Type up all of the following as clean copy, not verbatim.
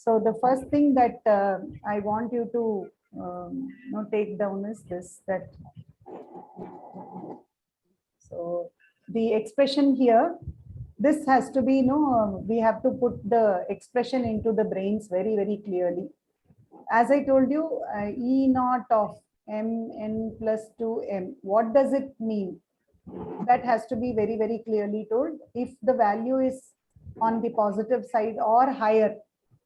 So the first thing that I want you to take down is this, that so the expression here, this has to be, we have to put the expression into the brains very, very clearly. As I told you, E naught of mn plus 2m, what does it mean? That has to be very, very clearly told. If the value is on the positive side or higher,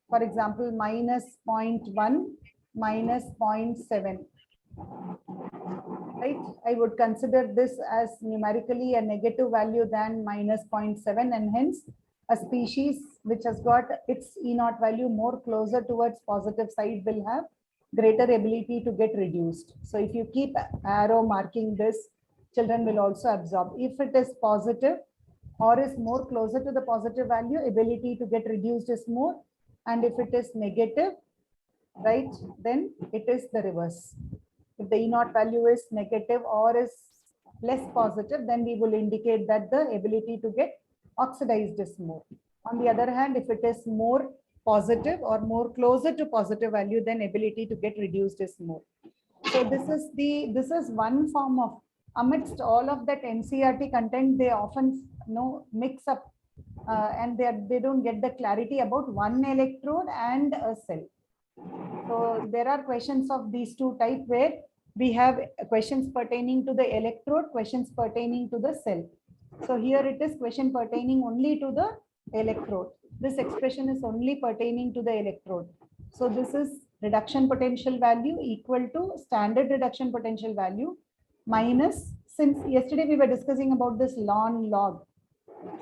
for example, minus 0.1, minus 0.7, right? I would consider this as numerically a negative value than minus 0.7, and hence a species which has got its E naught value more closer towards positive side will have greater ability to get reduced. So if you keep arrow marking this, children will also absorb. If it is positive or is more closer to the positive value, ability to get reduced is more. And if it is negative, right, then it is the reverse. If the E naught value is negative or is less positive, then we will indicate that the ability to get oxidized is more. On the other hand, if it is more positive or more closer to positive value, then ability to get reduced is more. So this is one form of, amidst all of that NCERT content, they often mix up and they don't get the clarity about one electrode and a cell. So there are questions of these two types where we have questions pertaining to the electrode, questions pertaining to the cell. So here it is question pertaining only to the electrode. This expression is only pertaining to the electrode. So this is reduction potential value equal to standard reduction potential value minus, since yesterday we were discussing about this log.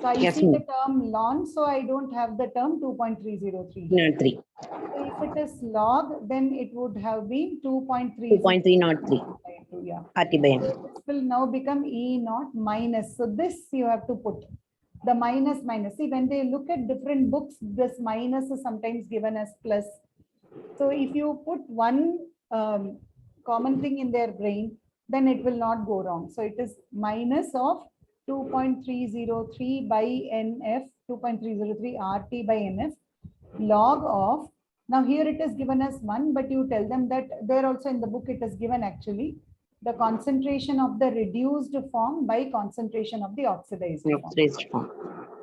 So I see the term ln, so I don't have the term 2.303. Not 3. So if it is log, then it would have been 2.3. 2.303. Yeah. RT by M. So this will now become E naught minus. So this you have to put the minus. See, when they look at different books, this minus is sometimes given as plus. So if you put one common thing in their brain, then it will not go wrong. So it is minus of 2.303 by NF, 2.303 RT by NF, log of, now here it is given as 1, but you tell them that there also in the book it is given actually the concentration of the reduced form by concentration of the oxidized form.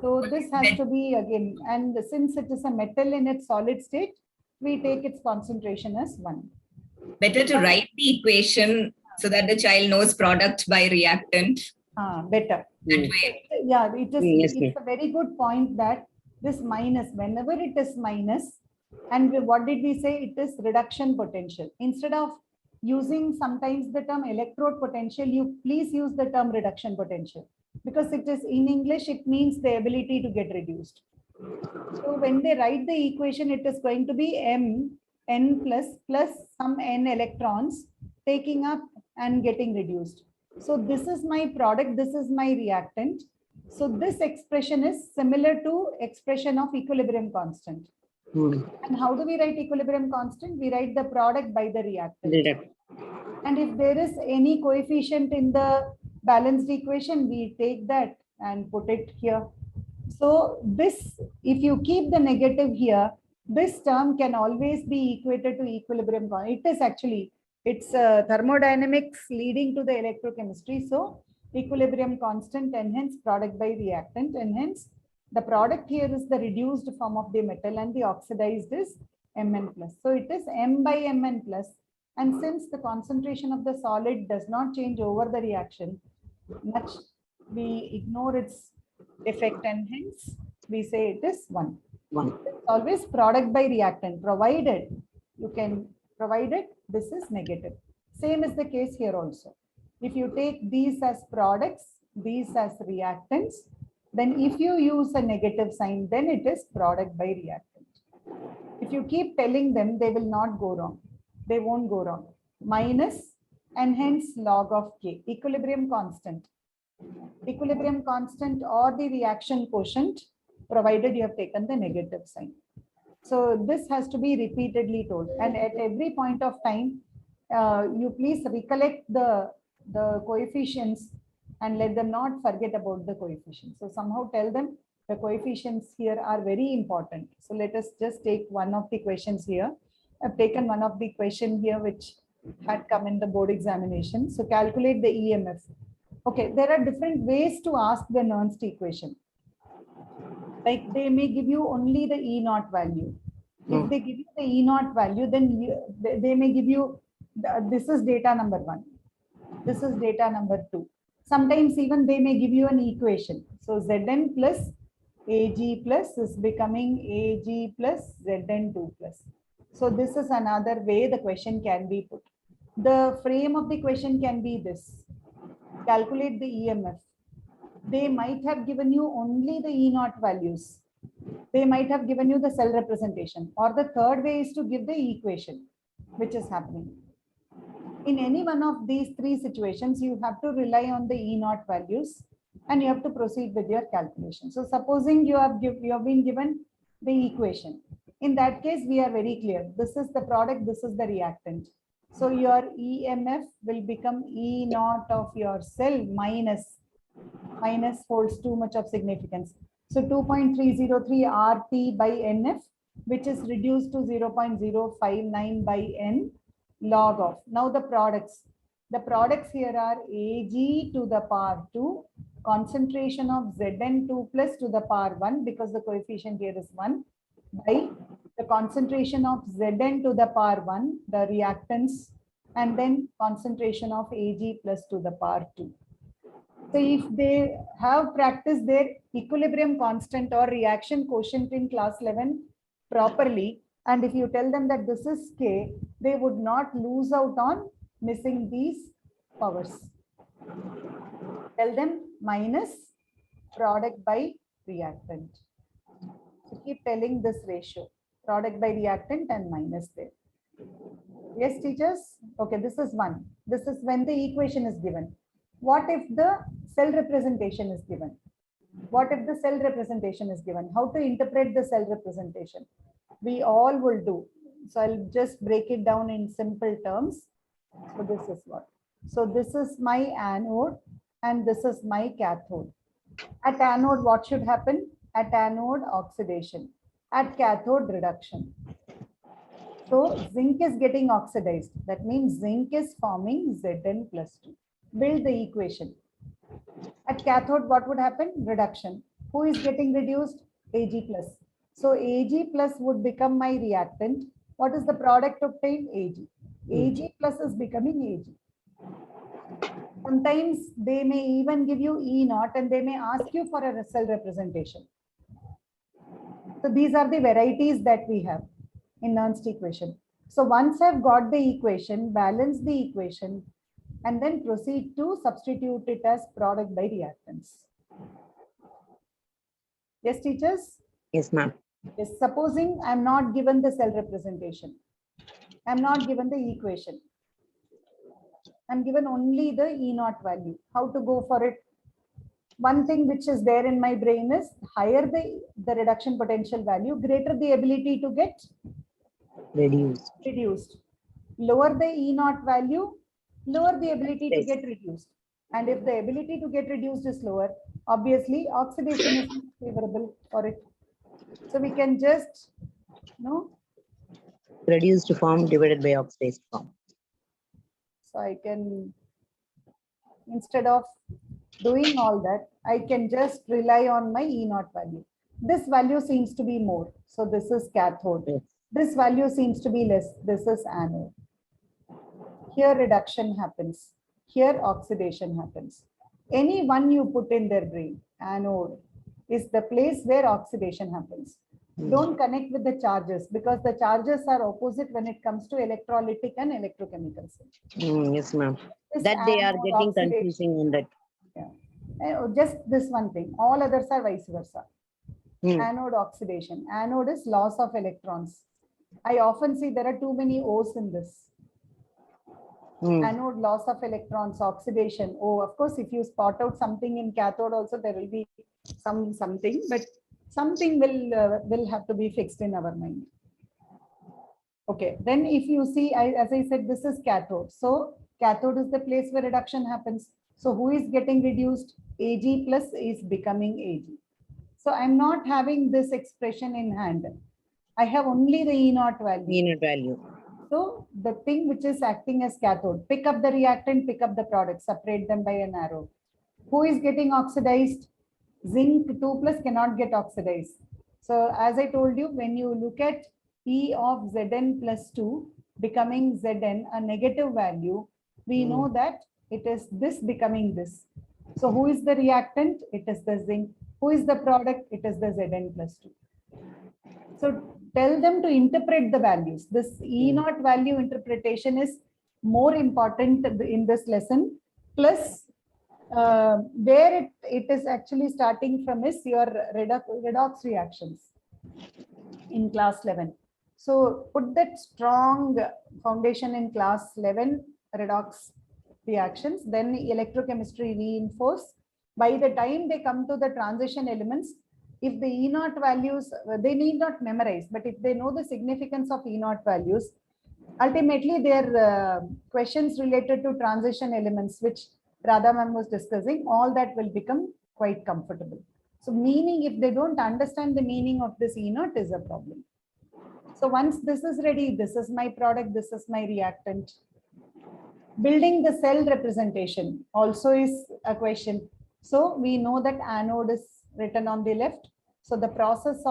So this has to be again, and since it is a metal in its solid state, we take its concentration as 1. Better to write the equation so that the child knows product by reactant. Better. That way. Yeah, it's a very good point that this minus, whenever it is minus, and what did we say? It is reduction potential. Instead of using sometimes the term electrode potential, you please use the term reduction potential, because it is in English, it means the ability to get reduced. So when they write the equation, it is going to be n plus some n electrons taking up and getting reduced. So this is my product, this is my reactant. So this expression is similar to expression of equilibrium constant. And how do we write equilibrium constant? We write the product by the reactant. And if there is any coefficient in the balanced equation, we take that and put it here. So this, if you keep the negative here, this term can always be equated to equilibrium constant. It is actually, it's thermodynamics leading to the electrochemistry. So equilibrium constant and hence product by reactant, and hence the product here is the reduced form of the metal and the oxidized is Mn plus. So it is M by Mn plus. And since the concentration of the solid does not change over the reaction much, we ignore its effect and hence we say it is 1. It's always product by reactant, provided you can provide it, this is negative. Same is the case here also. If you take these as products, these as reactants, then if you use a negative sign, then it is product by reactant. If you keep telling them, they will not go wrong. They won't go wrong. Minus and hence log of K, equilibrium constant. Equilibrium constant or the reaction quotient, provided you have taken the negative sign. So this has to be repeatedly told. And at every point of time, you please recollect the coefficients and let them not forget about the coefficients. So somehow tell them The coefficients here are very important. So let us just take one of the questions here. I've taken one of the question here which had come in the board examination. So calculate the EMF. Okay, there are different ways to ask the Nernst equation. Like they may give you only the E naught value. If they give you the E naught value, then they may give you, this is data number 1. This is data number 2. Sometimes even they may give you an equation. So Zn plus Ag plus is becoming Ag plus Zn2 plus. So this is another way the question can be put. The frame of the question can be this. Calculate the EMF. They might have given you only the E naught values. They might have given you the cell representation. Or the third way is to give the equation, which is happening. In any one of these 3 situations, you have to rely on the E naught values and you have to proceed with your calculation. So supposing you have been given the equation. In that case, we are very clear. This is the product, this is the reactant. So your EMF will become E naught of your cell minus holds too much of significance. So 2.303 RT by NF, which is reduced to 0.059 by N log of. Now the products here are Ag to the power 2, concentration of Zn2 plus to the power 1, because the coefficient here is 1, by the concentration of Zn to the power 1, the reactants, and then concentration of Ag plus to the power 2. So if they have practiced their equilibrium constant or reaction quotient in class 11 properly, and if you tell them that this is K, they would not lose out on missing these powers. Tell them minus product by reactant. So keep telling this ratio, product by reactant and minus there. Yes, teachers? Okay, this is 1. This is when the equation is given. What if the cell representation is given? What if the cell representation is given? How to interpret the cell representation? We all will do. So I'll just break it down in simple terms. So this is what. So this is my anode and this is my cathode. At anode, what should happen? At anode, oxidation. At cathode, reduction. So zinc is getting oxidized. That means zinc is forming Zn plus 2. Build the equation. At cathode, what would happen? Reduction. Who is getting reduced? Ag plus. So Ag plus would become my reactant. What is the product obtained? Ag. Ag plus is becoming Ag. Sometimes they may even give you E naught and they may ask you for a cell representation. So these are the varieties that we have in Nernst equation. So once I've got the equation, balance the equation, and then proceed to substitute it as product by reactants. Yes, teachers? Yes, ma'am. Yes, supposing I'm not given the cell representation. I'm not given the equation. I'm given only the E naught value. How to go for it? One thing which is there in my brain is higher the reduction potential value, greater the ability to get reduced. Lower the E naught value, lower the ability to get reduced. And if the ability to get reduced is lower, obviously oxidation is favorable for it. So we can just, reduced form divided by oxidized form. So I can, instead of doing all that, I can just rely on my E naught value. This value seems to be more. So this is cathode. Yes. This value seems to be less. This is anode. Here reduction happens. Here oxidation happens. Any one you put in their brain, anode, is the place where oxidation happens. Don't connect with the charges because the charges are opposite when it comes to electrolytic and electrochemicals. Yes, ma'am. That they are getting confusing in that. Yeah. Just this one thing. All others are vice versa. Anode oxidation. Anode is loss of electrons. I often see there are too many O's in this. Anode loss of electrons, oxidation. Oh, of course, if you spot out something in cathode also, there will be something, but something will have to be fixed in our mind. Okay, then if you see, as I said, this is cathode. So cathode is the place where reduction happens. So who is getting reduced? Ag plus is becoming Ag. So I'm not having this expression in hand. I have only the E naught value. E naught value. So the thing which is acting as cathode, pick up the reactant, pick up the product, separate them by an arrow. Who is getting oxidized? Zinc 2 plus cannot get oxidized. So as I told you, when you look at E of Zn plus 2 becoming Zn, a negative value, we know that it is this becoming this. So who is the reactant? It is the zinc. Who is the product? It is the Zn plus 2. So tell them to interpret the values. This E naught value interpretation is more important in this lesson. Plus, where it is actually starting from is your redox reactions in class 11. So put that strong foundation in class 11 redox reactions, then electrochemistry reinforce. By the time they come to the transition elements, if the E naught values, they need not memorize, but if they know the significance of E naught values, ultimately their questions related to transition elements, which Radha ma'am was discussing, all that will become quite comfortable. So meaning, if they don't understand the meaning of this E naught is a problem. So once this is ready, this is my product, this is my reactant. Building the cell representation also is a question. So we know that anode is written on the left. So the process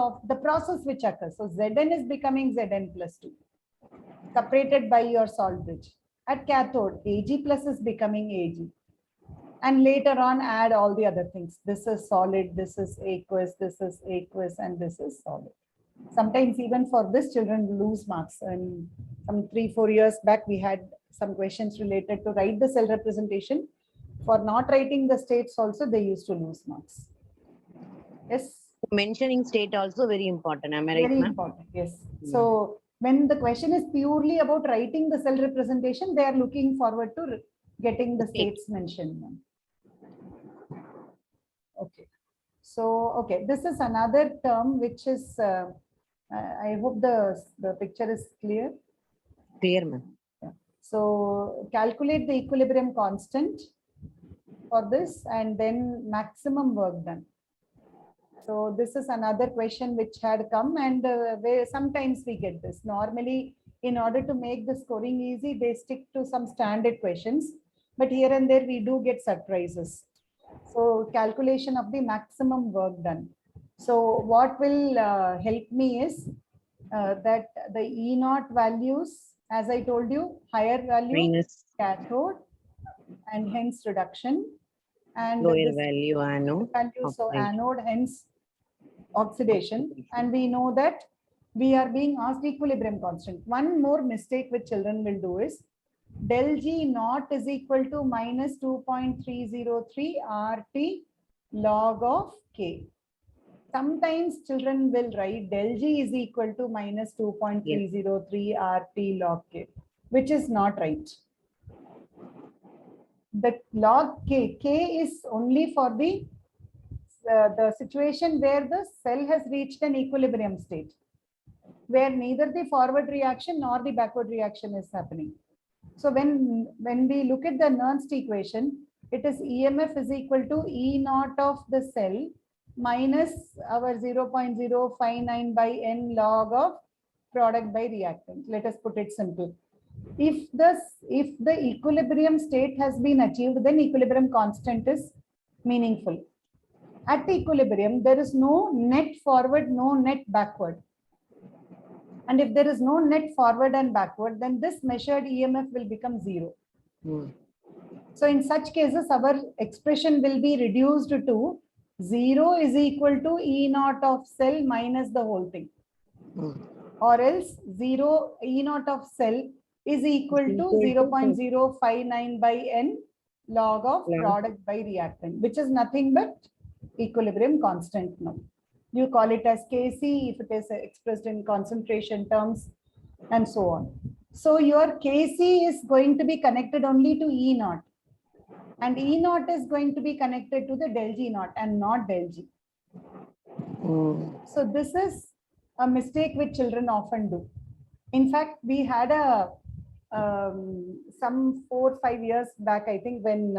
which occurs. So Zn is becoming Zn plus 2, separated by your salt bridge. At cathode, Ag plus is becoming Ag. And later on, add all the other things. This is solid, this is aqueous, and this is solid. Sometimes even for this, children lose marks. And some 3-4 years back, we had some questions related to write the cell representation. For not writing the states also, they used to lose marks. Yes. Mentioning state also very important. Am I right? Very important. Yes. So when the question is purely about writing the cell representation, they are looking forward to getting the states mentioned. Okay. So, okay, this is another term which is, I hope the picture is clear. Clear, ma'am. Yeah. So calculate the equilibrium constant for this and then maximum work done. So this is another question which had come, and sometimes we get this. Normally, in order to make the scoring easy, they stick to some standard questions, but here and there we do get surprises. So calculation of the maximum work done. So what will help me is that the E naught values, as I told you, higher value Minus cathode and hence reduction, and lower value anode. So anode, hence oxidation. And we know that we are being asked equilibrium constant. One more mistake which children will do is del G naught is equal to minus 2.303 RT log of K. Sometimes children will write del G is equal to minus 2.303 RT log K, which is not right. The log K is only for the situation where the cell has reached an equilibrium state, where neither the forward reaction nor the backward reaction is happening. So when we look at the Nernst equation, it is EMF is equal to E naught of the cell minus our 0.059 by N log of product by reactant. Let us put it simple. If the equilibrium state has been achieved, then equilibrium constant is meaningful. At equilibrium, there is no net forward, no net backward. And if there is no net forward and backward, then this measured EMF will become 0. So in such cases, our expression will be reduced to 0 is equal to E naught of cell minus the whole thing. Or else 0 E naught of cell is equal to 0.059 by N log of product by reactant, which is nothing but equilibrium constant now. You call it as Kc if it is expressed in concentration terms and so on. So your Kc is going to be connected only to E naught, and E naught is going to be connected to the del G naught and not del G. So this is a mistake which children often do. In fact, we had a some 4 or 5 years back, I think, when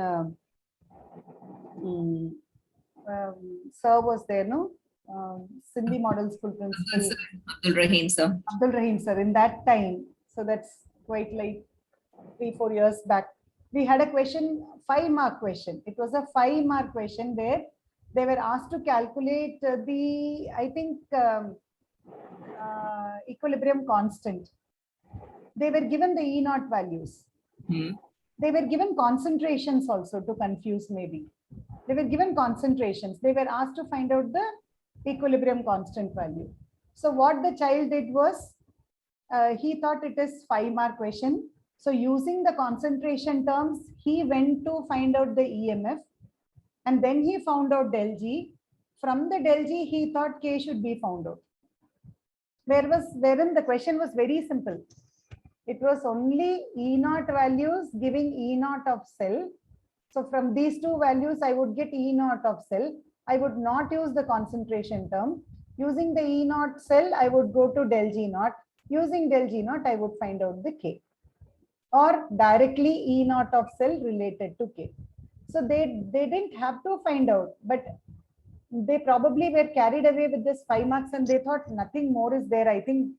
Sir was there, no? Sindhi Model School principal, Abdul Rahim, sir. Abdul Rahim sir, in that time. So that's quite like 3-4 years back. We had a question, 5-mark question. It was a 5-mark question where they were asked to calculate the, I think, equilibrium constant. They were given the E naught values. They were given concentrations also, to confuse maybe. They were given concentrations. They were asked to find out the equilibrium constant value. So what the child did was, he thought it is 5-mark question. So using the concentration terms, he went to find out the EMF, and then he found out del G. From the del G, he thought K should be found out. Wherein the question was very simple. It was only E naught values giving E naught of cell. So from these two values, I would get E naught of cell. I would not use the concentration term. Using the E naught cell, I would go to del G naught. Using del G naught, I would find out the K. Or directly E naught of cell related to K. So they didn't have to find out, but they probably were carried away with this 5 marks and they thought nothing more is there. I think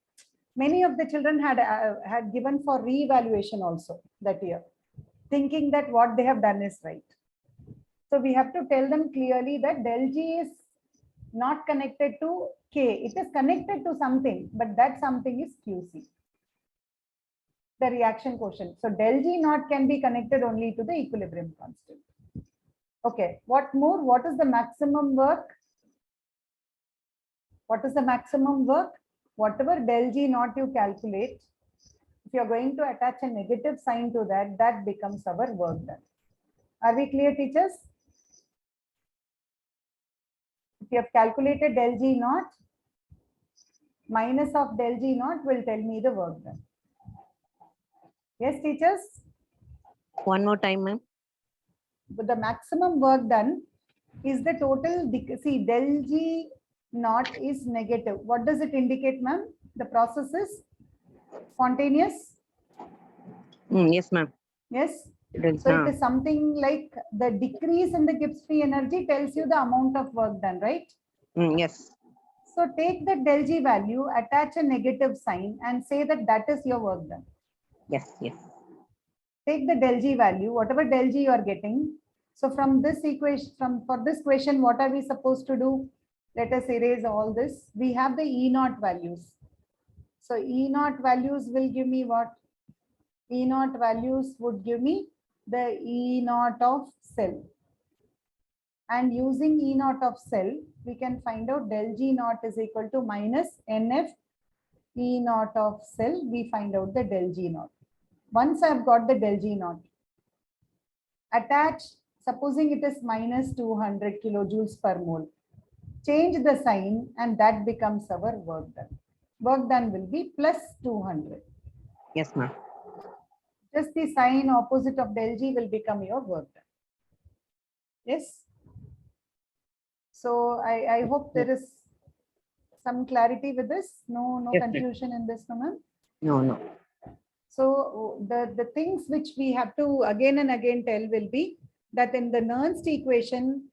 many of the children had given for re-evaluation also that year, thinking that what they have done is right. So we have to tell them clearly that del G is not connected to K. It is connected to something, but that something is QC, the reaction quotient. So del G naught can be connected only to the equilibrium constant. Okay, what more? What is the maximum work? What is the maximum work? Whatever del G naught you calculate, if you are going to attach a negative sign to that, that becomes our work done. Are we clear, teachers? If you have calculated del G naught, minus of del G naught will tell me the work done. Yes, teachers? One more time, ma'am. But the maximum work done is the total. See, del G naught is negative. What does it indicate, ma'am? The process is spontaneous. Yes, ma'am. Yes. So it is something like the decrease in the Gibbs free energy tells you the amount of work done, right? Yes. So take the del G value, attach a negative sign and say that that is your work done. Yes, yes. Take the del G value, whatever del G you are getting. So from this equation, for this question, what are we supposed to do? Let us erase all this. We have the E naught values. So E naught values will give me what? E naught values would give me the E naught of cell. And using E naught of cell, we can find out del G naught is equal to minus NF E naught of cell. We find out the del G naught. Once I've got the del G naught, attach, supposing it is minus 200 kilojoules per mole. Change the sign and that becomes our work done. Work done will be plus 200. Yes, ma'am. Just the sign opposite of del G will become your work done. Yes. So I hope there is some clarity with this. No Yes, confusion in this, ma'am. No. So the things which we have to again and again tell will be that in the Nernst equation,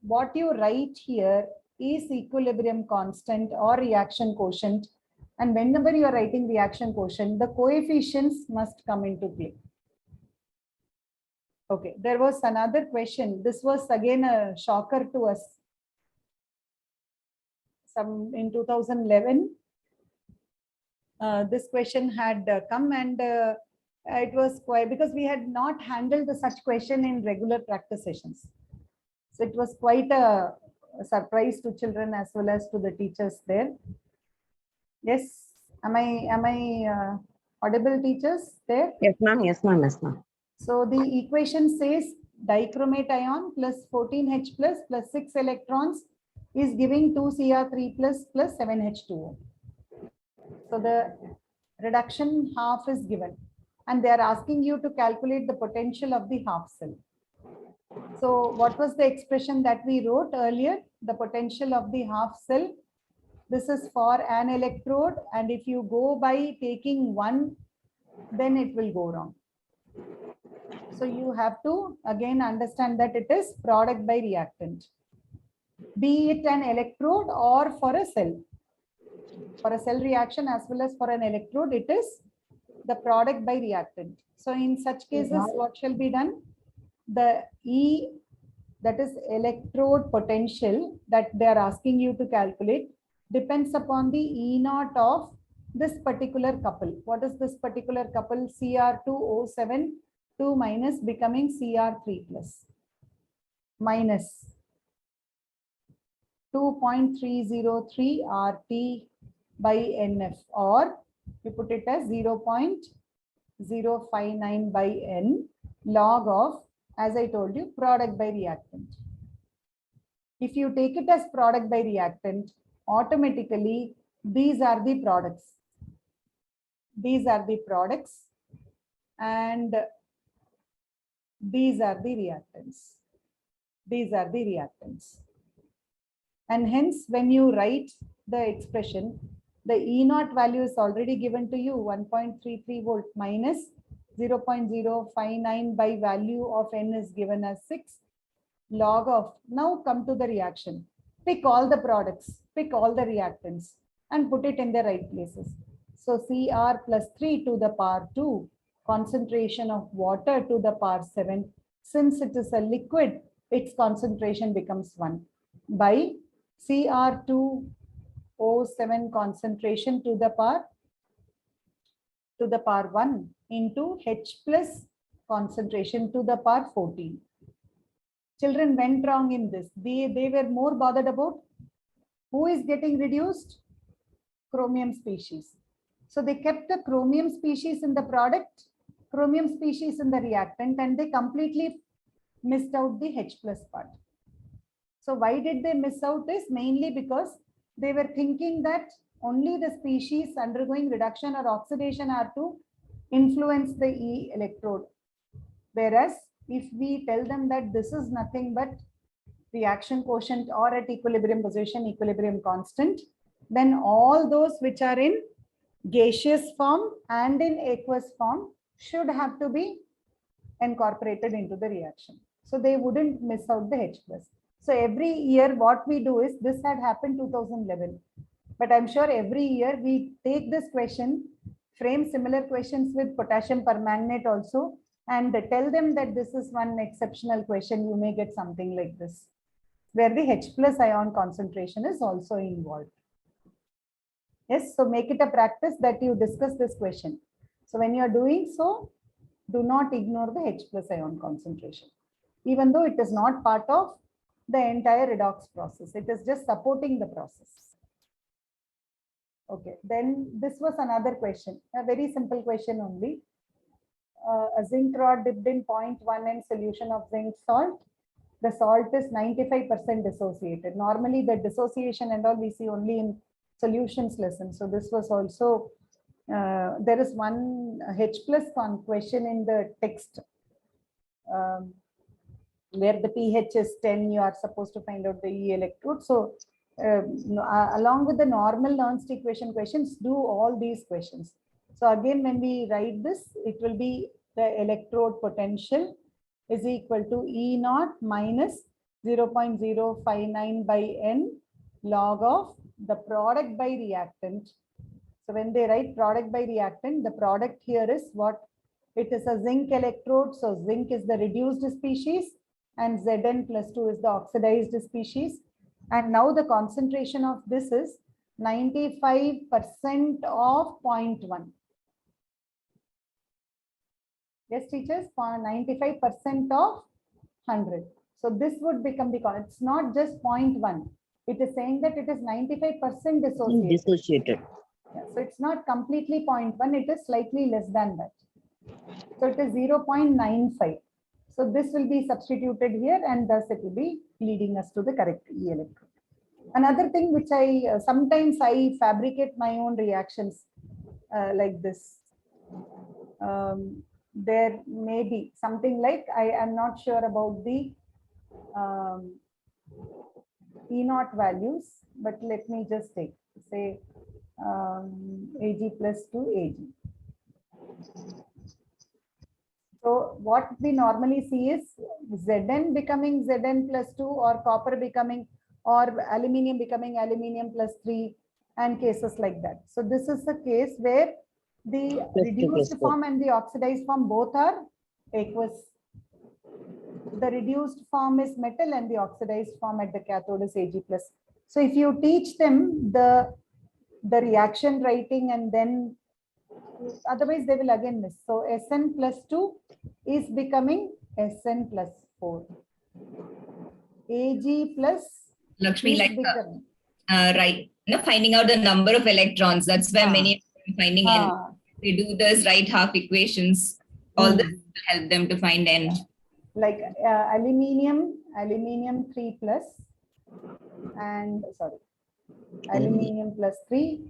what you write here is equilibrium constant or reaction quotient. And whenever you are writing reaction quotient, the coefficients must come into play. Okay, there was another question. This was again a shocker to us. In 2011, this question had come and it was quite, because we had not handled such question in regular practice sessions. So it was quite a surprise to children as well as to the teachers there. Yes, am I audible, teachers there? Yes, ma'am. Yes, ma'am. Yes, ma'am. So the equation says dichromate ion plus 14H plus 6 electrons is giving 2Cr3 plus 7H2O. So the reduction half is given and they are asking you to calculate the potential of the half cell. So what was the expression that we wrote earlier? The potential of the half cell. This is for an electrode, and if you go by taking one, then it will go wrong. So you have to again understand that it is product by reactant. be it an electrode or for a cell. For a cell reaction as well as for an electrode, it is the product by reactant. So in such cases, what shall be done? The E, that is electrode potential that they are asking you to calculate, depends upon the E naught of this particular couple. What is this particular couple? Cr2O7 2 minus becoming Cr3 plus minus 2.303 RT by NF, or you put it as 0.059 by N log of, as I told you, product by reactant. If you take it as product by reactant, automatically these are the products. These are the products and these are the reactants. These are the reactants. And hence, when you write the expression, the E naught value is already given to you, 1.33 volt minus 0.059 by value of N is given as 6 log of. Now come to the reaction. Pick all the products, pick all the reactants and put it in the right places. So Cr plus 3 to the power 2, concentration of water to the power 7. Since it is a liquid, its concentration becomes 1 by Cr2O7 concentration to the power 1 into H plus concentration to the power 14. Children went wrong in this. They were more bothered about who is getting reduced? Chromium species. So they kept the chromium species in the product, chromium species in the reactant, and they completely missed out the H plus part. So why did they miss out is mainly because they were thinking that only the species undergoing reduction or oxidation are to influence the E electrode. Whereas if we tell them that this is nothing but reaction quotient or at equilibrium position, equilibrium constant, then all those which are in gaseous form and in aqueous form should have to be incorporated into the reaction. So they wouldn't miss out the H plus. So every year what we do is, this had happened 2011, but I'm sure every year we take this question, frame similar questions with potassium permanganate also, and tell them that this is one exceptional question. You may get something like this, where the H plus ion concentration is also involved. Yes, so make it a practice that you discuss this question. So when you are doing so, do not ignore the H plus ion concentration, even though it is not part of the entire redox process. It is just supporting the process. Okay, then this was another question, a very simple question only. A zinc rod dipped in 0.1 N solution of zinc salt. The salt is 95% dissociated. Normally the dissociation and all we see only in solutions lesson. So this was also, there is one H plus question in the text. Where the pH is 10, you are supposed to find out the E electrode. So along with the normal Nernst equation questions, do all these questions. So again, when we write this, it will be the electrode potential is equal to E naught minus 0.059 by N log of the product by reactant. So when they write product by reactant, the product here is what? It is a zinc electrode. So zinc is the reduced species and Zn plus 2 is the oxidized species. And now the concentration of this is 95% of 0.1. Yes, teachers, 95% of 100. So this would become the, it's not just 0.1. It is saying that it is 95% dissociated. Yeah, so it's not completely 0.1, it is slightly less than that. So it is 0.95. So this will be substituted here and thus it will be leading us to the correct E electrode. Another thing which I sometimes I fabricate my own reactions like this. There may be something like, I am not sure about the E naught values, but let me just take, say, Ag plus 2 Ag. So what we normally see is Zn becoming Zn plus 2 or copper becoming or aluminium becoming aluminium plus 3 and cases like that. So this is the case where the Plus 2 plus reduced 4. form and the oxidized form both are aqueous. The reduced form is metal and the oxidized form at the cathode is Ag plus. So if you teach them the reaction writing and then otherwise they will again miss. So Sn plus 2 is becoming Sn plus 4. Ag plus Lakshmi, is like becoming. right, finding out the number of electrons. That's where many are finding in. They do this right half equations. All this will help them to find n. Like aluminium 3 plus and aluminium plus 3,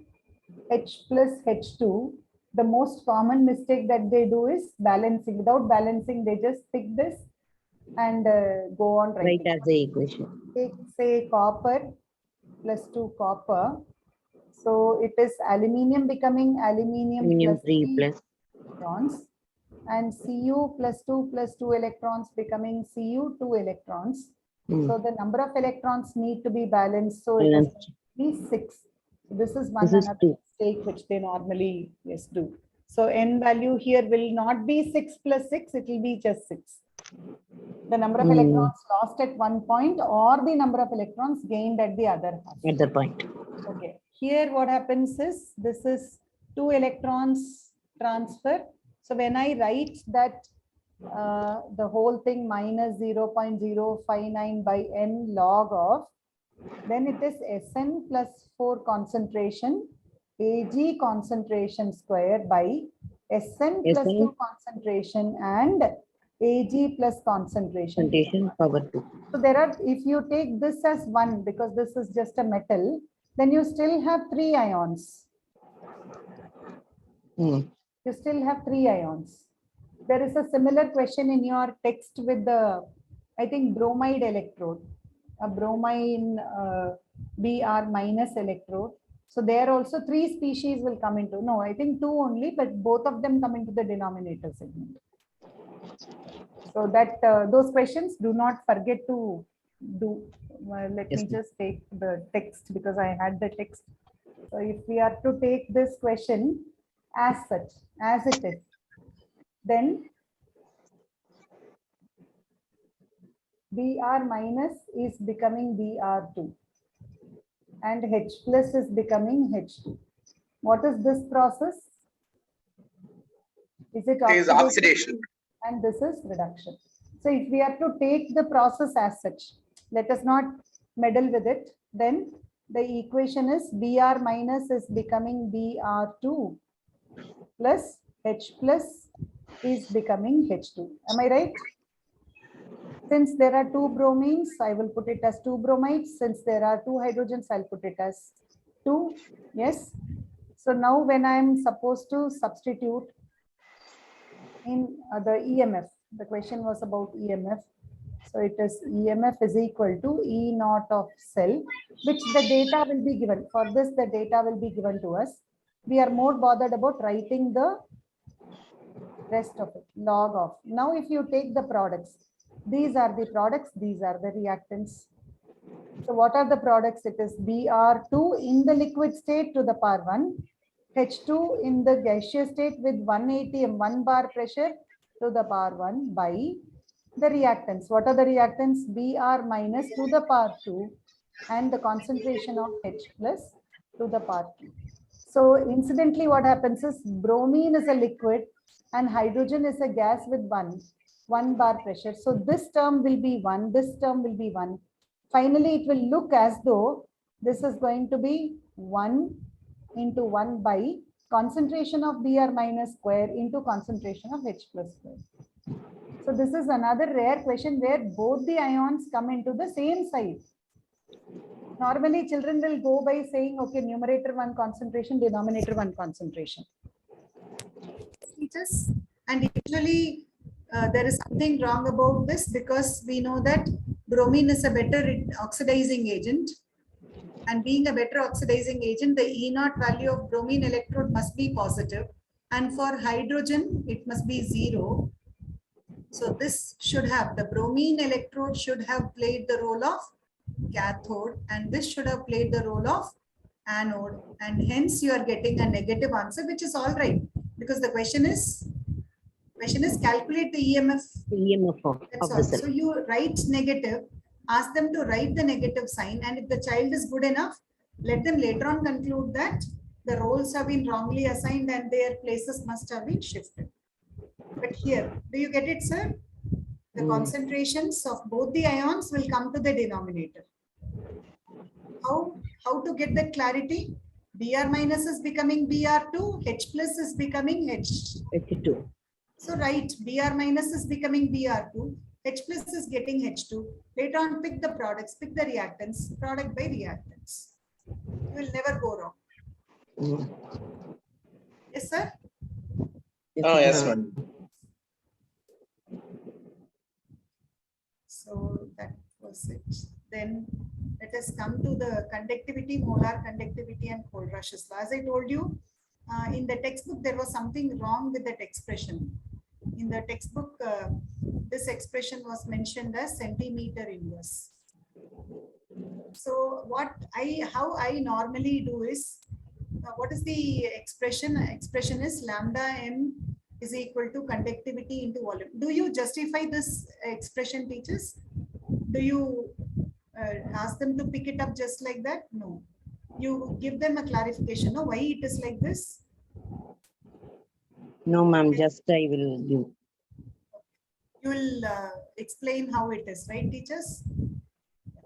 H plus H2. The most common mistake that they do is balancing. Without balancing, they just pick this and go on Right writing. as the equation. Take, say, copper plus 2 copper. So it is aluminium becoming aluminium Aluminium plus 3 plus. electrons, and Cu plus 2 electrons becoming Cu 2 electrons. So the number of electrons need to be balanced. So it is be 6. This is one This is another 2. mistake which they normally do. So n value here will not be 6 plus 6, it will be just 6. The number of electrons lost at one point or the number of electrons gained at the other half. At the point. Okay. Here what happens is this is 2 electrons transfer. So when I write that the whole thing minus 0.059 by n log of, then it is Sn plus 4 concentration Ag concentration square by Sn plus 2 concentration and Ag plus concentration. Concentration power 2. So there are, if you take this as 1 because this is just a metal, then you still have 3 ions. You still have 3 ions. There is a similar question in your text with the, I think, bromide electrode, a bromine Br minus electrode. So there also 3 species will come into, no, I think 2 only, but both of them come into the denominator segment. So that those questions do not forget to do. Let me just take the text because I had the text. So if we are to take this question as such, as it is, then Br minus is becoming Br2 and H plus is becoming H2. What is this process? Is it oxidation? And this is reduction. So if we are to take the process as such, let us not meddle with it, then the equation is Br minus is becoming Br2 plus H plus is becoming H2. Am I right? Since there are 2 bromines, I will put it as 2 bromides. Since there are 2 hydrogens, I'll put it as 2. Yes. So now when I'm supposed to substitute in the EMF, the question was about EMF. So it is EMF is equal to E naught of cell, which the data will be given. For this, the data will be given to us. We are more bothered about writing the rest of it, log of. Now, if you take the products, these are the products, these are the reactants. So what are the products? It is Br2 in the liquid state to the power 1, H2 in the gaseous state with 1 atm 1 bar pressure to the power 1 by the reactants. What are the reactants? Br minus to the power 2 and the concentration of H plus to the power 2. So incidentally, what happens is bromine is a liquid and hydrogen is a gas with 1 bar pressure. So this term will be 1, this term will be 1. Finally, it will look as though this is going to be 1 into 1 by concentration of Br minus square into concentration of H plus square. So this is another rare question where both the ions come into the same side. Normally, children will go by saying, okay, numerator 1 concentration, denominator 1 concentration. And usually there is something wrong about this because we know that bromine is a better oxidizing agent. And being a better oxidizing agent, the E naught value of bromine electrode must be positive. And for hydrogen, it must be 0. So this should have, the bromine electrode should have played the role of cathode, and this should have played the role of anode, and hence you are getting a negative answer, which is all right, because the question is calculate the EMF. EMF That's of all. the cell. So you write negative, ask them to write the negative sign, and if the child is good enough, let them later on conclude that the roles have been wrongly assigned and their places must have been shifted. But here, do you get it, sir? The concentrations of both the ions will come to the denominator. How to get that clarity? Br minus is becoming Br2, H plus is becoming H2. So write Br minus is becoming Br2, H plus is getting H2. Later on, pick the products, pick the reactants, product by reactants. You will never go wrong. Yes, sir? Yes, ma'am. So that was it. Then let us come to the conductivity, molar conductivity and cold rushes. So as I told you, in the textbook, there was something wrong with that expression. In the textbook, this expression was mentioned as centimeter inverse. So how I normally do is, what is the expression? Expression is lambda m is equal to conductivity into volume. Do you justify this expression, teachers? Do you ask them to pick it up just like that? No. You give them a clarification. No, why it is like this? No, ma'am. Just I will give. You will explain how it is, right, teachers?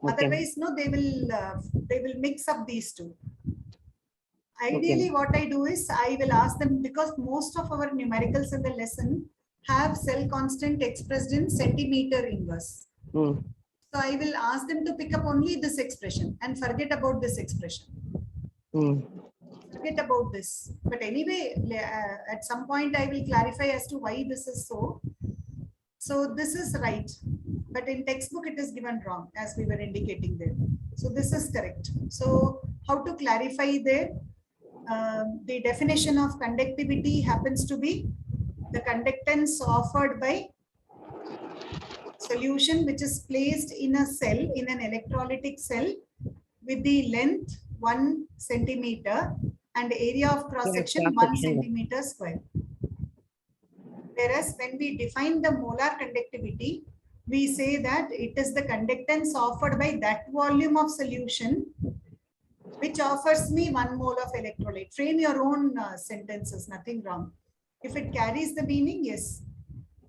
Okay. Otherwise, no, they will mix up these two. Ideally, what I do is I will ask them, because most of our numericals in the lesson have cell constant expressed in centimeter inverse. So I will ask them to pick up only this expression and forget about this expression. Forget about this. But anyway, at some point I will clarify as to why this is so. So this is right. But in textbook it is given wrong, as we were indicating there. So this is correct. So how to clarify there? The definition of conductivity happens to be the conductance offered by solution which is placed in a cell, in an electrolytic cell, with the length 1 centimeter and area of cross section 1 centimeter square. Whereas when we define the molar conductivity, we say that it is the conductance offered by that volume of solution which offers me 1 mole of electrolyte. Frame your own sentences, nothing wrong. If it carries the meaning, yes,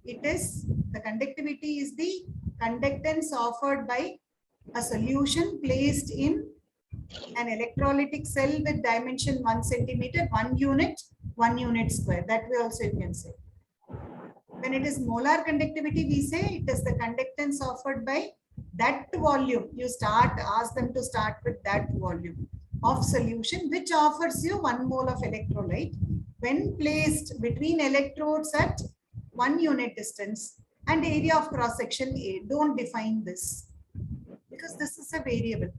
it is the conductivity is the conductance offered by a solution placed in an electrolytic cell with dimension 1 centimeter, 1 unit square. That way also you can say. When it is molar conductivity, we say it is the conductance offered by that volume. You ask them to start with that volume of solution which offers you 1 mole of electrolyte when placed between electrodes at 1 unit distance and area of cross section A. Don't define this because this is a variable.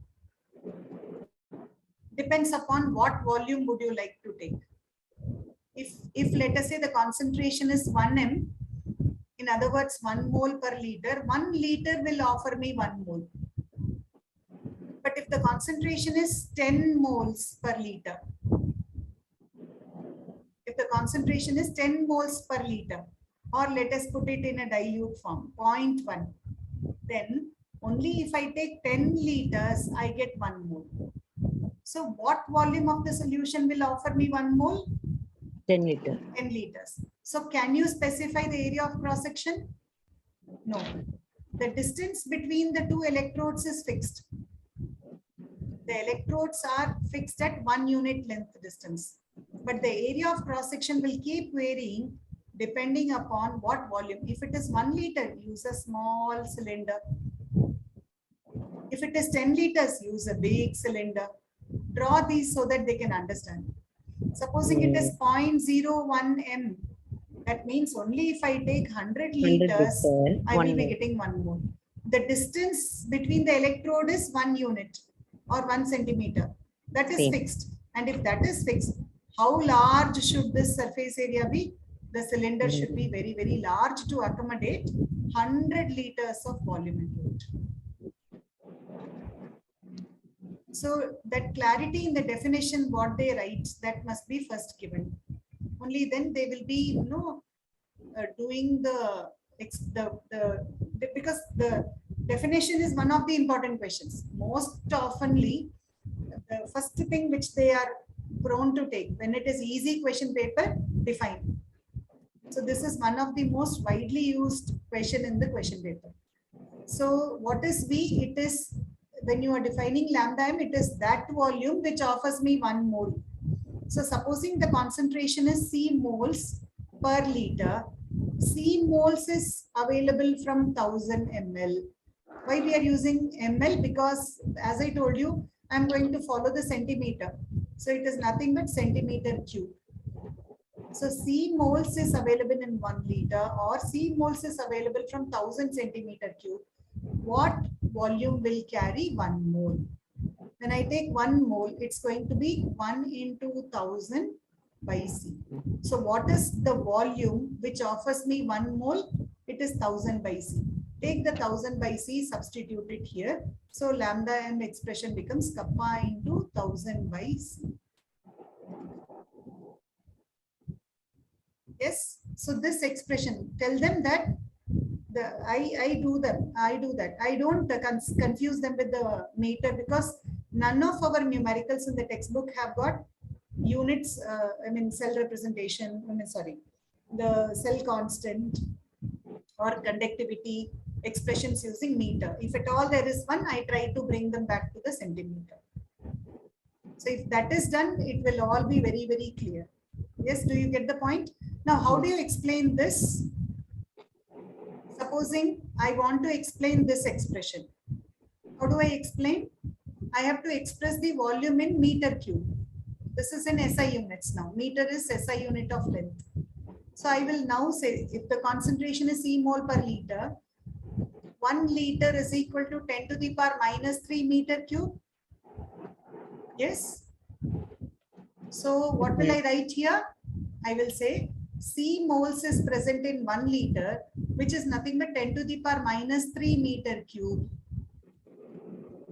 Depends upon what volume would you like to take. If let us say the concentration is 1 m, in other words 1 mole per liter, 1 liter will offer me 1 mole. But if the concentration is 10 moles per liter, if the concentration is 10 moles per liter, or let us put it in a dilute form, 0.1, then only if I take 10 liters, I get 1 mole. So what volume of the solution will offer me 1 mole? 10 liters. 10 liters. So can you specify the area of cross section? No. The distance between the two electrodes is fixed. The electrodes are fixed at 1 unit length distance. But the area of cross section will keep varying depending upon what volume. If it is 1 liter, use a small cylinder. If it is 10 liters, use a big cylinder. Draw these so that they can understand. Supposing it is 0.01 m, that means only if I take 100 liters, I will be getting 1 mole. The distance between the electrode is 1 unit or 1 centimeter. That is fixed. And if that is fixed, how large should this surface area be? The cylinder should be very, very large to accommodate 100 liters of volume into it. So that clarity in the definition, what they write, that must be first given. Only then they will be, doing because the definition is one of the important questions. Most oftenly, the first thing which they are prone to take when it is easy question paper, define. So this is one of the most widely used question in the question paper. So what is V? It is when you are defining lambda m, it is that volume which offers me 1 mole. So supposing the concentration is C moles per liter, C moles is available from 1000 ml. Why we are using ml? Because as I told you, I'm going to follow the centimeter. So it is nothing but centimeter cube. So C moles is available in 1 liter or C moles is available from 1000 centimeter cube. What volume will carry 1 mole? When I take 1 mole, it's going to be 1 into 1000 by C. So what is the volume which offers me 1 mole? It is 1000 by C. Take the 1000 by C, substitute it here. So lambda m expression becomes kappa into 1000 by C. Yes. So this expression, tell them that I do that. I don't confuse them with the meter, because none of our numericals in the textbook have got units. Cell representation. The cell constant or conductivity expressions using meter. If at all there is one, I try to bring them back to the centimeter. So if that is done, it will all be very, very clear. Yes, do you get the point? Now, how do you explain this? Supposing I want to explain this expression. How do I explain? I have to express the volume in meter cube. This is in SI units now. Meter is SI unit of length. So I will now say, if the concentration is C mole per liter, 1 liter is equal to 10 to the power minus 3 meter cube. Yes. So what will I write here? I will say C moles is present in 1 liter, which is nothing but 10 to the power minus 3 meter cube.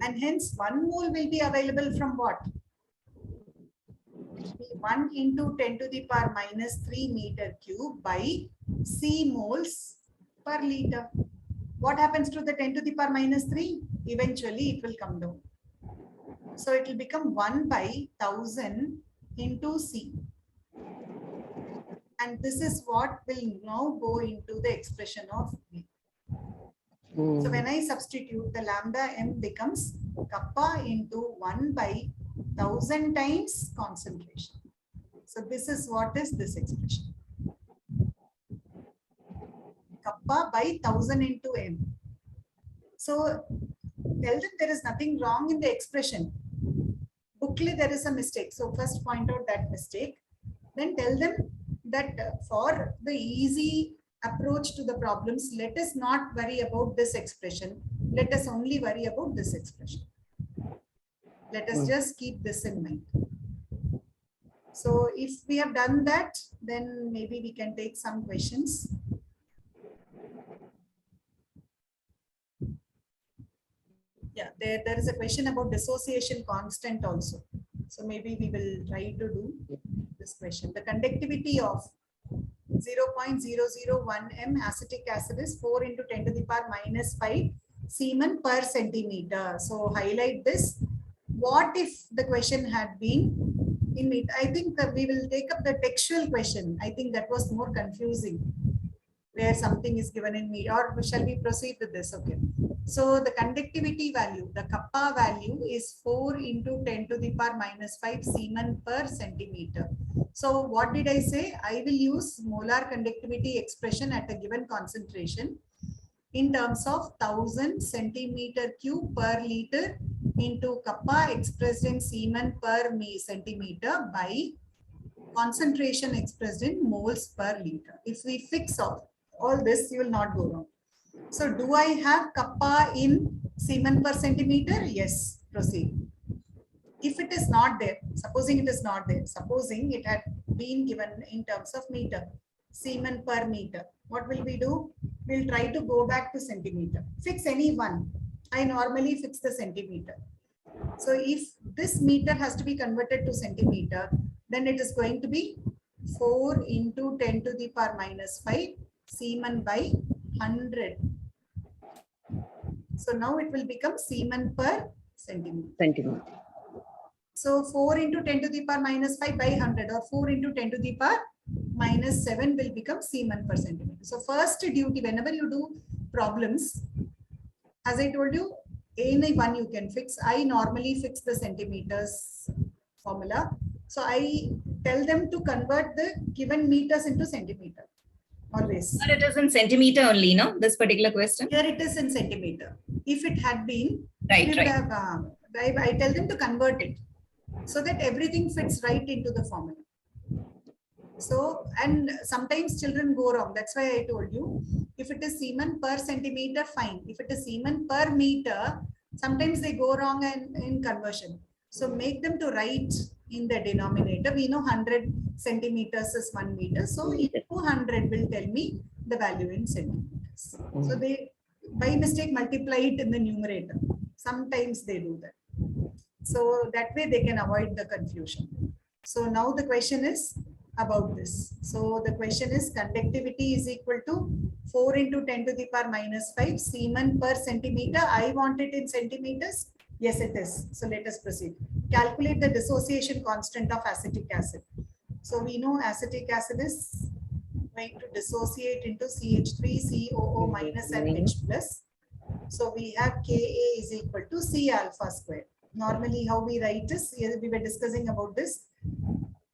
And hence 1 mole will be available from what? 1 into 10 to the power minus 3 meter cube by C moles per liter. What happens to the 10 to the power minus 3? Eventually it will come down. So it will become 1 by 1000 into C. And this is what will now go into the expression of V. So when I substitute, the lambda m becomes kappa into 1 by 1000 times concentration. So this is what is this expression. Kappa by 1000 into m. So tell them there is nothing wrong in the expression. Booklet there is a mistake. So first point out that mistake. Then tell them that for the easy approach to the problems, let us not worry about this expression. Let us only worry about this expression. Let us just keep this in mind. So if we have done that, then maybe we can take some questions. Yeah, there is a question about dissociation constant also. So maybe we will try to do this question. The conductivity of 0.001 m acetic acid is 4 into 10 to the power minus 5 Siemens per centimeter. So highlight this. What if the question had been in meter? I think that we will take up the textual question. I think that was more confusing, where something is given in meter. Or shall we proceed with this? Okay. So the conductivity value, the kappa value is 4 into 10 to the power minus 5 Siemens per centimeter. So what did I say? I will use molar conductivity expression at a given concentration in terms of 1000 centimeter cube per liter into kappa expressed in Siemens per centimeter by concentration expressed in moles per liter. If we fix all this, you will not go wrong. So do I have kappa in Siemens per centimeter? Yes, proceed. If it is not there, supposing it is not there, supposing it had been given in terms of meter, Siemens per meter, what will we do? We'll try to go back to centimeter. Fix any one. I normally fix the centimeter. So if this meter has to be converted to centimeter, then it is going to be 4 into 10 to the power minus 5 Siemen by 100. So now it will become Siemen per centimeter. Centimeter. So 4 into 10 to the power minus 5 by 100 or 4 into 10 to the power minus 7 will become Siemen per centimeter. So first duty, whenever you do problems, as I told you, any one you can fix. I normally fix the centimeters formula. So I tell them to convert the given meters into centimeter always. But it is in centimeter only, no? This particular question. Here it is in centimeter. If it had been, Right, we would right. have, I tell them to convert it so that everything fits right into the formula. So, and sometimes children go wrong. That's why I told you, if it is Siemen per centimeter, fine. If it is Siemen per meter, sometimes they go wrong in conversion. So make them to write in the denominator. We know 100 centimeters is 1 meter. So 200 will tell me the value in centimeters. So they, by mistake, multiply it in the numerator. Sometimes they do that. So that way they can avoid the confusion. So now the question is about this. So the question is conductivity is equal to 4 into 10 to the power minus 5 Siemen per centimeter. I want it in centimeters. Yes, it is. So let us proceed. Calculate the dissociation constant of acetic acid. So we know acetic acid is going to dissociate into CH3, COO minus and H plus. So we have Ka is equal to C alpha square. Normally how we write is, we were discussing about this.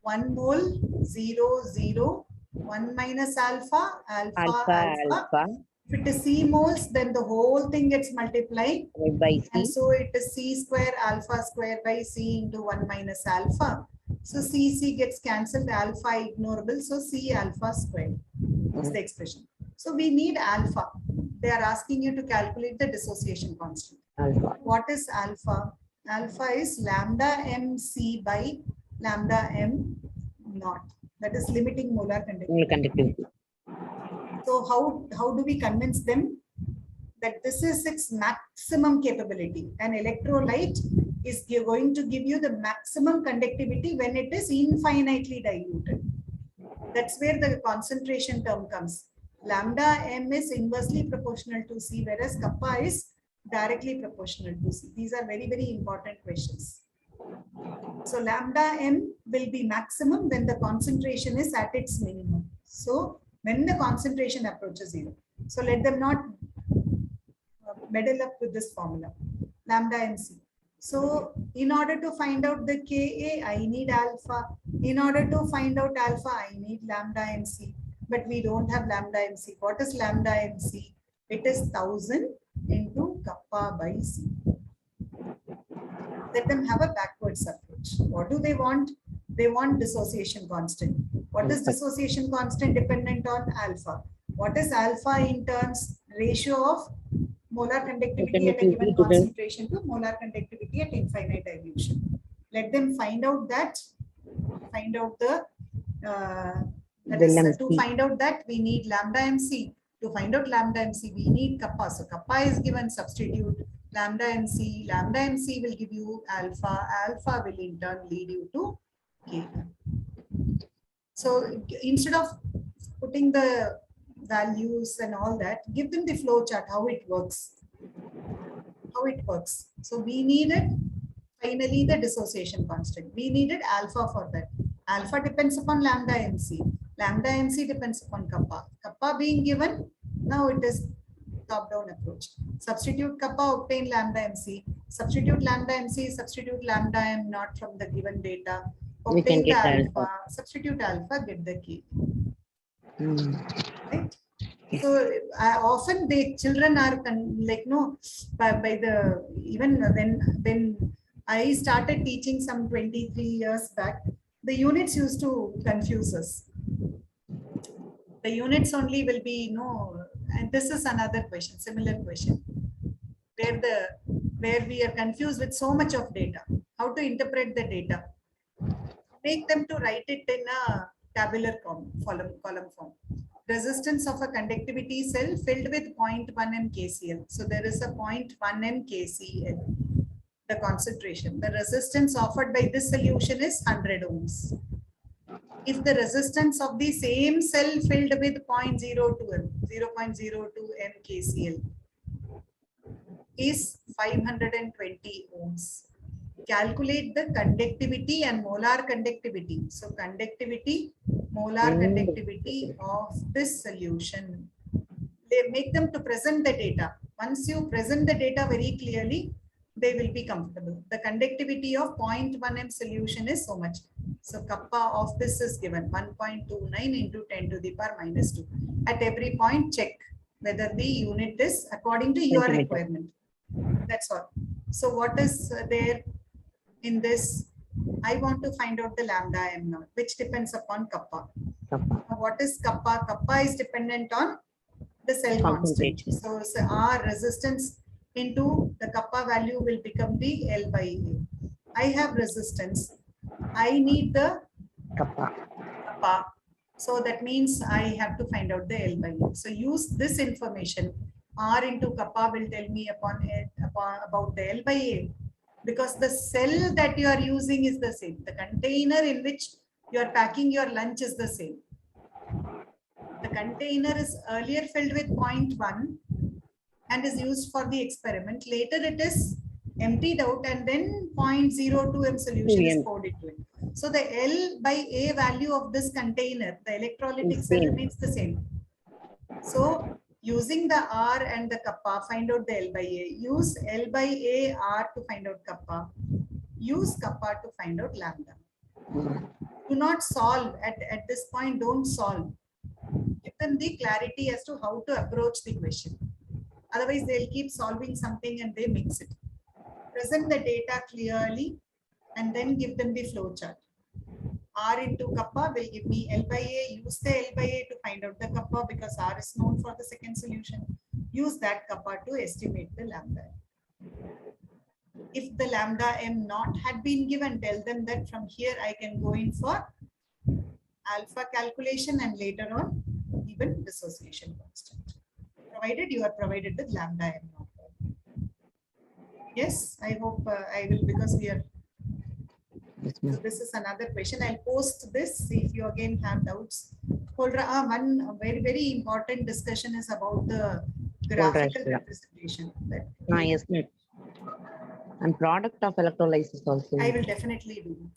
1 mole, 0, 0, 1 minus alpha, alpha. If it is C moles, then the whole thing gets multiplied. By C. And so it is C square alpha square by C into 1 minus alpha. So C gets cancelled, alpha ignorable. So C alpha square is the expression. So we need alpha. They are asking you to calculate the dissociation constant. Alpha. What is alpha? Alpha is lambda MC by lambda M naught. That is limiting molar conductivity. So how do we convince them that this is its maximum capability? An electrolyte is going to give you the maximum conductivity when it is infinitely diluted. That's where the concentration term comes. Lambda M is inversely proportional to C, whereas kappa is directly proportional to C. These are very, very important questions. So lambda M will be maximum when the concentration is at its minimum. So when the concentration approaches 0. So let them not meddle up with this formula, lambda MC. So in order to find out the Ka, I need alpha. In order to find out alpha, I need lambda MC. But we don't have lambda MC. What is lambda MC? It is 1000 into kappa by C. Let them have a backwards approach. What do they want? They want dissociation constant. What is dissociation constant? Dependent on alpha. What is alpha in terms ratio of molar conductivity at a given concentration to molar conductivity at infinite dilution? Let them find out that. Find out the to find out that we need lambda MC. To find out lambda MC, we need kappa. So kappa is given, substitute lambda MC. Lambda MC will give you alpha. Alpha will in turn lead you to K. So instead of putting the values and all that, give them the flow chart, how it works. How it works. So we needed finally the dissociation constant. We needed alpha for that. Alpha depends upon lambda MC. Lambda MC depends upon kappa. Kappa being given, now it is top-down approach. Substitute kappa, obtain lambda MC. Substitute lambda MC, substitute lambda M not from the given data. Obtain the alpha. Substitute alpha, get the K. Right? So often the children are like no by the even when I started teaching some 23 years back, the units used to confuse us. The units only will be and this is another question, similar question, where we are confused with so much of data. How to interpret the data? Make them to write it in a tabular column form. Resistance of a conductivity cell filled with 0.1 m KCl. So there is a 0.1 m KCl. the concentration. The resistance offered by this solution is 100 ohms. If the resistance of the same cell filled with 0.02 mKCl is 520 ohms. Calculate the conductivity and molar conductivity. So conductivity, molar conductivity of this solution. They make them to present the data. Once you present the data very clearly, they will be comfortable. The conductivity of 0.1 m solution is so much. So kappa of this is given 1.29 into 10 to the power minus 2. At every point, check whether the unit is according to your requirement. That's all. So what is there in this? I want to find out the lambda m naught, which depends upon kappa. Now, what is kappa? Kappa is dependent on the cell constant. So our resistance into the kappa value will become the L by A. I have resistance. I need the kappa. So that means I have to find out the L by A. So use this information. R into kappa will tell me about the L by A, because the cell that you are using is the same. The container in which you are packing your lunch is the same. The container is earlier filled with 0.1 and is used for the experiment. Later it is emptied out and then 0.02 m solution is poured into it. So the L by A value of this container, the electrolytic cell, remains the same. So using the R and the kappa, find out the L by A. Use L by A R to find out kappa. Use kappa to find out lambda. Do not solve at this point. Don't solve. Give them the clarity as to how to approach the question. Otherwise, they'll keep solving something and they mix it. Present the data clearly and then give them the flow chart. R into kappa will give me L by A. Use the L by A to find out the kappa because R is known for the second solution. Use that kappa to estimate the lambda. If the lambda m naught had been given, tell them that from here I can go in for alpha calculation and later on even dissociation constant. Provided you are provided with lambda m naught. Yes, I hope I will, because we are. So this is another question. I'll post this if you again have doubts. One very important discussion is about the graphical representation. Yes, and product of electrolysis also. I will definitely do.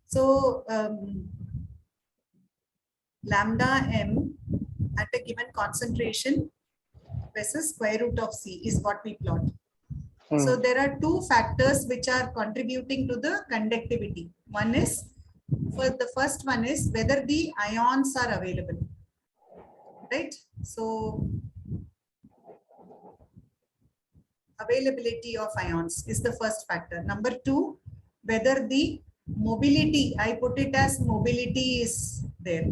So lambda m at a given concentration versus square root of C is what we plot. So there are two factors which are contributing to the conductivity. One is, for the first one is whether the ions are available, right? So availability of ions is the first factor. Number two, whether the mobility, I put it as mobility, is there.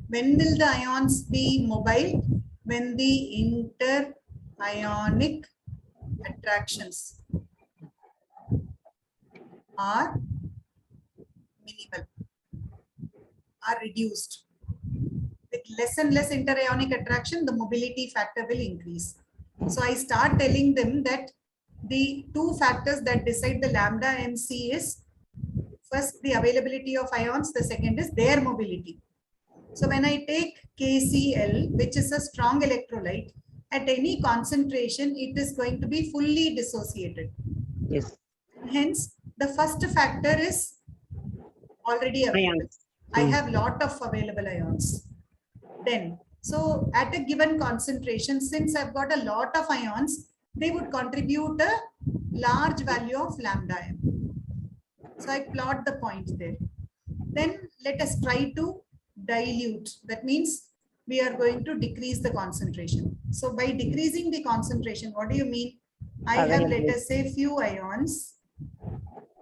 When will the ions be mobile? When the inter-ionic attractions are minimal, are reduced. With less and less inter-ionic attraction, the mobility factor will increase. So I start telling them that the two factors that decide the lambda MC is first the availability of ions, the second is their mobility. So when I take KCl, which is a strong electrolyte, at any concentration, it is going to be fully dissociated. Yes. Hence, the first factor is already available. I have lot of available ions. Then, so at a given concentration, since I've got a lot of ions, they would contribute a large value of lambda m. So I plot the point there. Then let us try to dilute. That means we are going to decrease the concentration. So by decreasing the concentration, what do you mean? I have, let us say, few ions,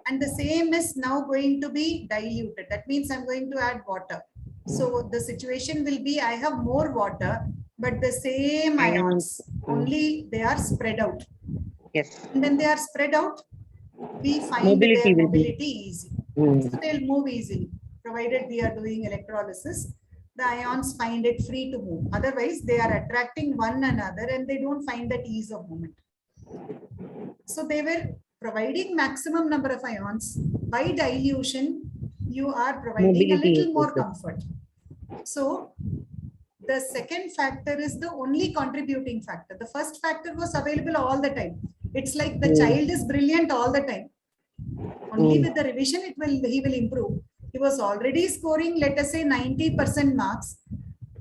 and the same is now going to be diluted. That means I'm going to add water. So the situation will be, I have more water, but the same ions, only they are spread out. Yes. And when they are spread out, we find their mobility easy. So they'll move easily, provided we are doing electrolysis. The ions find it free to move. Otherwise, they are attracting one another and they don't find that ease of movement. So they were providing maximum number of ions. By dilution, you are providing a Mobility little more also. comfort. So the second factor is the only contributing factor. The first factor was available all the time. It's like the child is brilliant all the time. Only with the revision, he will improve. He was already scoring, let us say, 90% marks.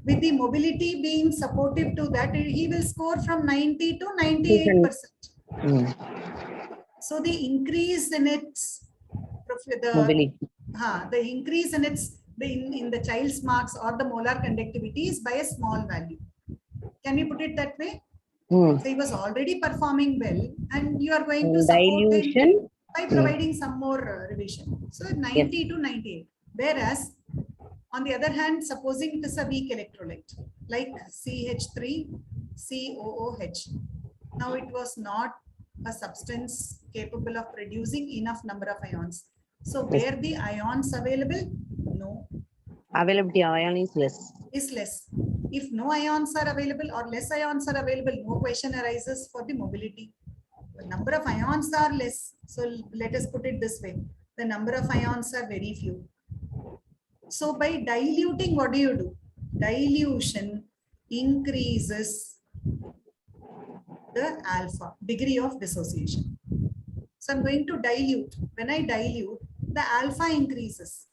With the mobility being supportive to that, he will score from 90 to 98%. So the increase in its Mobility. the increase in its in the child's marks or the molar conductivity is by a small value. Can we put it that way? So he was already performing well, and you are going to support him by providing some more revision. So 90 to 98. Whereas, on the other hand, supposing it is a weak electrolyte like CH3, COOH. Now it was not a substance capable of producing enough number of ions. So where the ions available? No. Availability of ion is less. Is less. If no ions are available or less ions are available, no question arises for the mobility. The number of ions are less. So let us put it this way. The number of ions are very few. So by diluting, what do? Dilution increases the alpha, degree of dissociation. So I'm going to dilute. When I dilute, the alpha increases.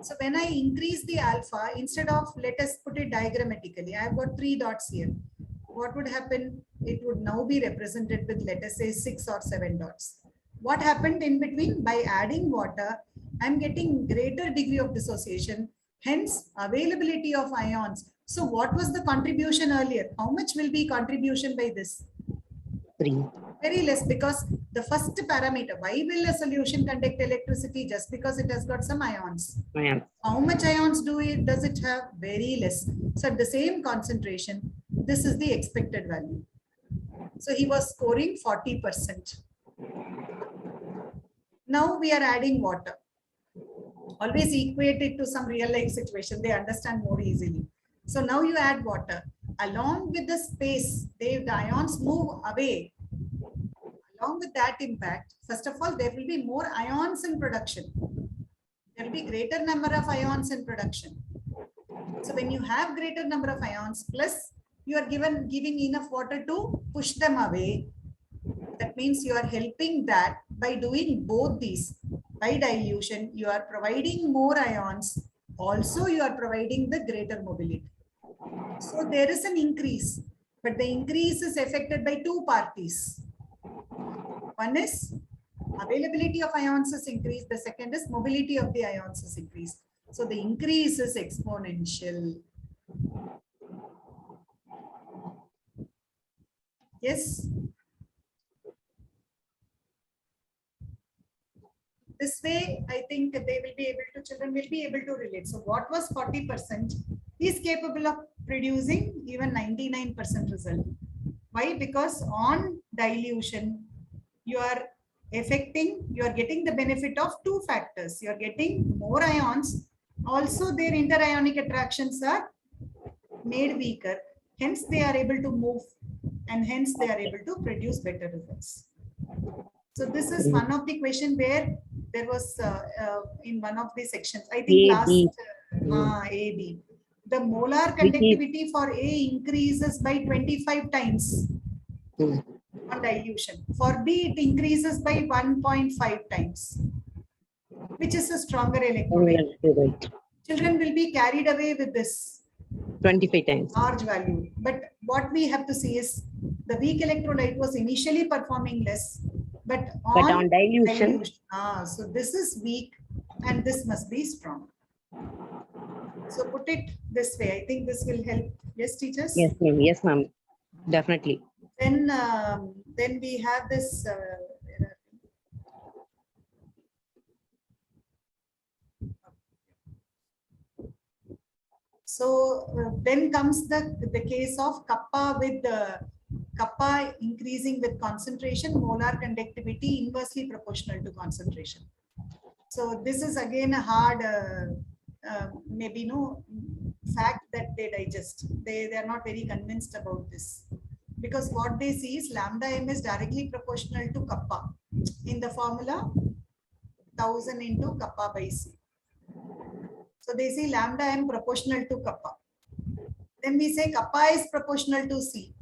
So when I increase the alpha, instead of, let us put it diagrammatically, I've got 3 dots here. What would happen? It would now be represented with, let us say, 6 or 7 dots. What happened in between? By adding water, I'm getting greater degree of dissociation, hence availability of ions. So what was the contribution earlier? How much will be contribution by this? 3. Very less, because the first parameter, why will a solution conduct electricity? Just because it has got some ions. How much ions does it have? Very less. So at the same concentration, this is the expected value. So he was scoring 40%. Now we are adding water. Always equate it to some real life situation. They understand more easily. So now you add water. Along with the space, the ions move away. Along with that impact, first of all, there will be more ions in production. There will be greater number of ions in production. So when you have greater number of ions, plus you are giving enough water to push them away, that means you are helping that by doing both these. By dilution, you are providing more ions. Also, you are providing the greater mobility. So there is an increase, but the increase is affected by 2 parties. One is availability of ions is increased. The second is mobility of the ions is increased. So the increase is exponential. Yes. This way, I think children will be able to relate. So what was 40% is capable of producing even 99% result. Why? Because on dilution, you are getting the benefit of 2 factors. You are getting more ions. Also, their interionic attractions are made weaker. Hence, they are able to move, and hence they are able to produce better results. So this is one of the question where there was in one of the sections, I think AB. The molar conductivity for A increases by 25 times on dilution. For B, it increases by 1.5 times, which is a stronger electrolyte. Children will be carried away with this 25 times large value. But what we have to see is the weak electrolyte was initially performing less, but on dilution. So this is weak and this must be strong. So put it this way. I think this will help. Yes, teachers? Yes, ma'am. Yes, ma'am. Definitely. Then we have this. So then comes the case of kappa with kappa increasing with concentration, molar conductivity inversely proportional to concentration. So this is again a hard, fact that they digest. They are not very convinced about this. because what they see is lambda m is directly proportional to kappa in the formula 1000 into kappa by C. So they see lambda m proportional to kappa. Then we say kappa is proportional to C.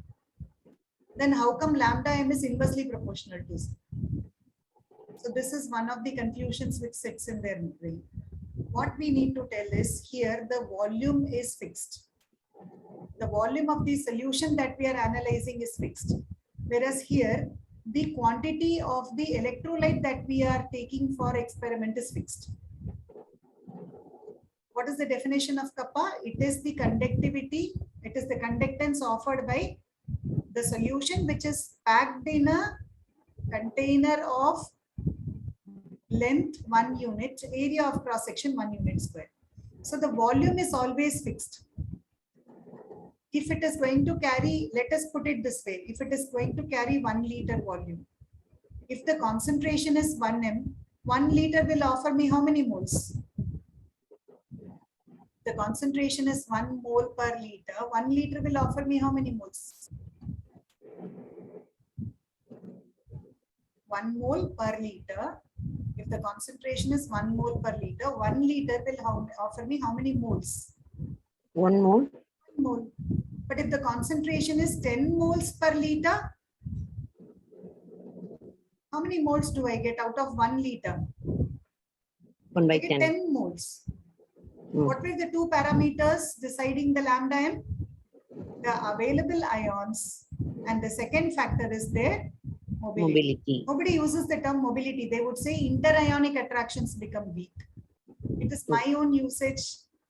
Then how come lambda m is inversely proportional to C? So this is one of the confusions which sits in their brain. What we need to tell is here the volume is fixed. The volume of the solution that we are analyzing is fixed. Whereas here the quantity of the electrolyte that we are taking for experiment is fixed. What is the definition of kappa? It is the conductivity, it is the conductance offered by the solution which is packed in a container of length 1 unit, area of cross section 1 unit square. So the volume is always fixed. If it is going to carry, let us put it this way, if it is going to carry 1 liter volume, if the concentration is 1 m, 1 liter will offer me how many moles? The concentration is 1 mole per liter. 1 liter will offer me how many moles? 1 mole per liter. If the concentration is 1 mole per liter, 1 liter will offer me how many moles? 1 mole. 1 mole. But if the concentration is 10 moles per liter, how many moles do I get out of 1 liter? 1 by I get 10. 10 moles. What were the two parameters deciding the lambda m? The available ions, and the second factor is their mobility. Nobody uses the term mobility. They would say interionic attractions become weak. It is my own usage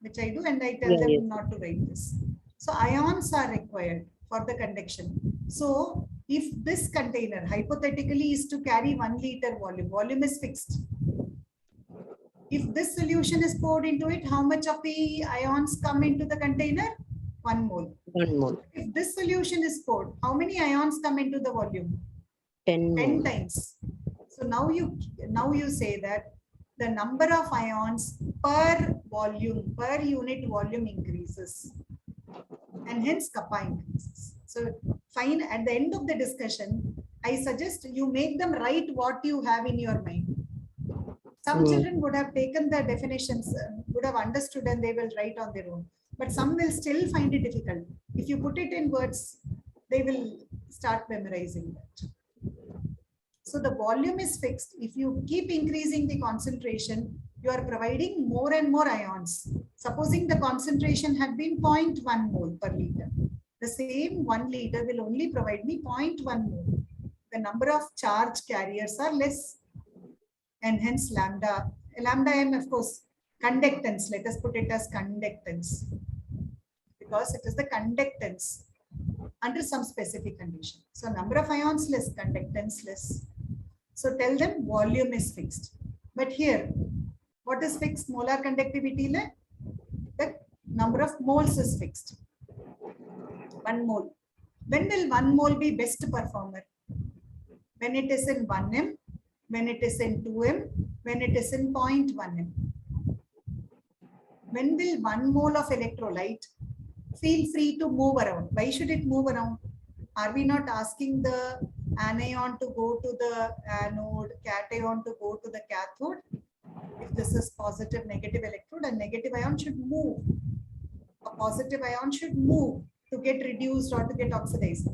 which I do, and I tell them not to write this. So ions are required for the conduction. So if this container hypothetically is to carry 1 liter volume, volume is fixed. If this solution is poured into it, how much of the ions come into the container? 1 mole. 1 mole. If this solution is poured, how many ions come into the volume? 10 10 times. So now you say that the number of ions per volume, per unit volume increases, and hence kappa increases. So fine, at the end of the discussion, I suggest you make them write what you have in your mind. Some children would have taken the definitions, would have understood, and they will write on their own. But some will still find it difficult. If you put it in words, they will start memorizing that. So the volume is fixed. If you keep increasing the concentration, you are providing more and more ions. Supposing the concentration had been 0.1 mole per liter. The same 1 liter will only provide me 0.1 mole. The number of charge carriers are less. And hence lambda m, of course, conductance. Let us put it as conductance, because it is the conductance under some specific condition. So number of ions less, conductance less. So tell them volume is fixed. But here, what is fixed? Molar conductivity. The number of moles is fixed. 1 mole. When will 1 mole be best performer? When it is in 1 m, when it is in 2 m, when it is in 0.1 m. When will 1 mole of electrolyte feel free to move around? Why should it move around? Are we not asking the anion to go to the anode, cation to go to the cathode? If this is positive, negative electrode, a negative ion should move. A positive ion should move to get reduced or to get oxidized.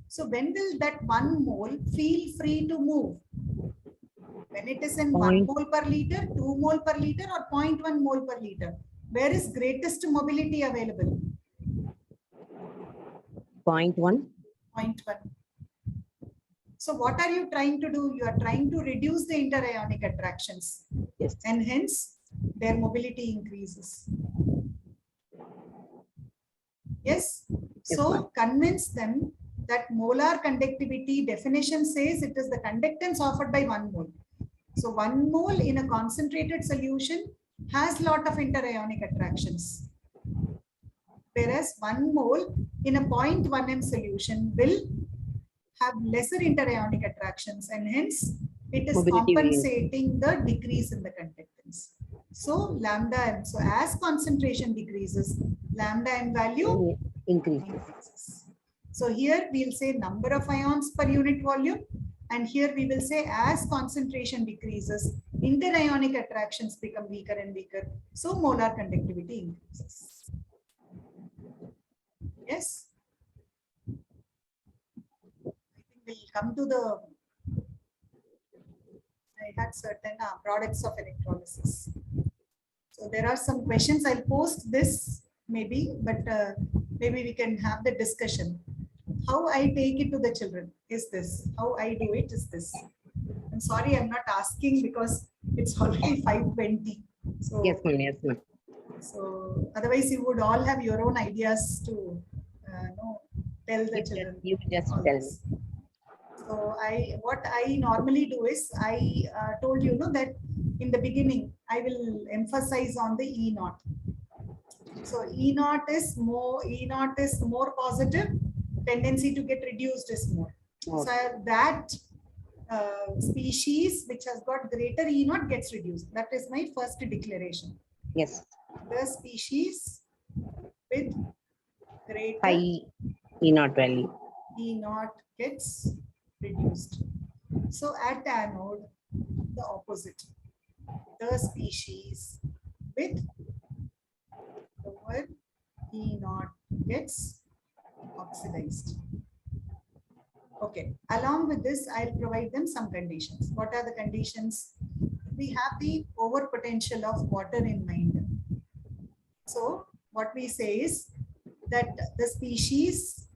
So when will that 1 mole feel free to move? When it is in 1 mole per liter, 2 mole per liter, or 0.1 mole per liter? Where is greatest mobility available? 0.1. 0.1. So what are you trying to do? You are trying to reduce the interionic attractions. Yes. And hence their mobility increases. Yes. So convince them that molar conductivity definition says it is the conductance offered by 1 mole. So 1 mole in a concentrated solution has lot of interionic attractions. Whereas 1 mole in a 0.1 m solution will have lesser interionic attractions, and hence it is mobility compensating the decrease in the conductance. So lambda m, so as concentration decreases, lambda m value Increases. So here we'll say number of ions per unit volume. And here we will say as concentration decreases, interionic attractions become weaker and weaker. So molar conductivity increases. Yes. I think we'll come to the, I had certain products of electrolysis. So there are some questions. I'll post this maybe, but maybe we can have the discussion. How I take it to the children is this. How I do it is this. I'm sorry, I'm not asking because it's already 5:20. So Yes, ma'am. Yes, ma'am. so otherwise you would all have your own ideas to tell the children. You just all tell this. So what I normally do is I told you that in the beginning I will emphasize on the E naught. So E naught is more positive. Tendency to get reduced is more. Okay. So that species which has got greater E naught gets reduced. That is my first declaration. Yes. The species with greater High E naught value. E naught gets reduced. So at anode, the opposite. The species with lower E naught gets oxidized. Okay. Along with this, I'll provide them some conditions. What are the conditions? We have the over potential of water in mind. So what we say is that the species,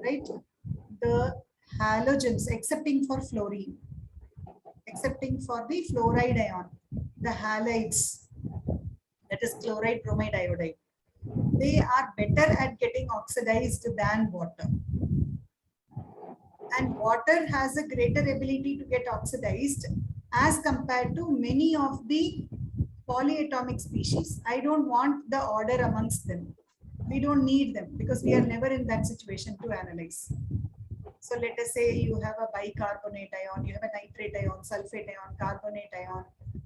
right, the halogens, excepting for fluorine, excepting for the fluoride ion, the halides, that is chloride, bromide, iodide, they are better at getting oxidized than water. And water has a greater ability to get oxidized as compared to many of the polyatomic species. I don't want the order amongst them. We don't need them because we are never in that situation to analyze. So let us say you have a bicarbonate ion, you have a nitrate ion, sulfate ion, carbonate ion,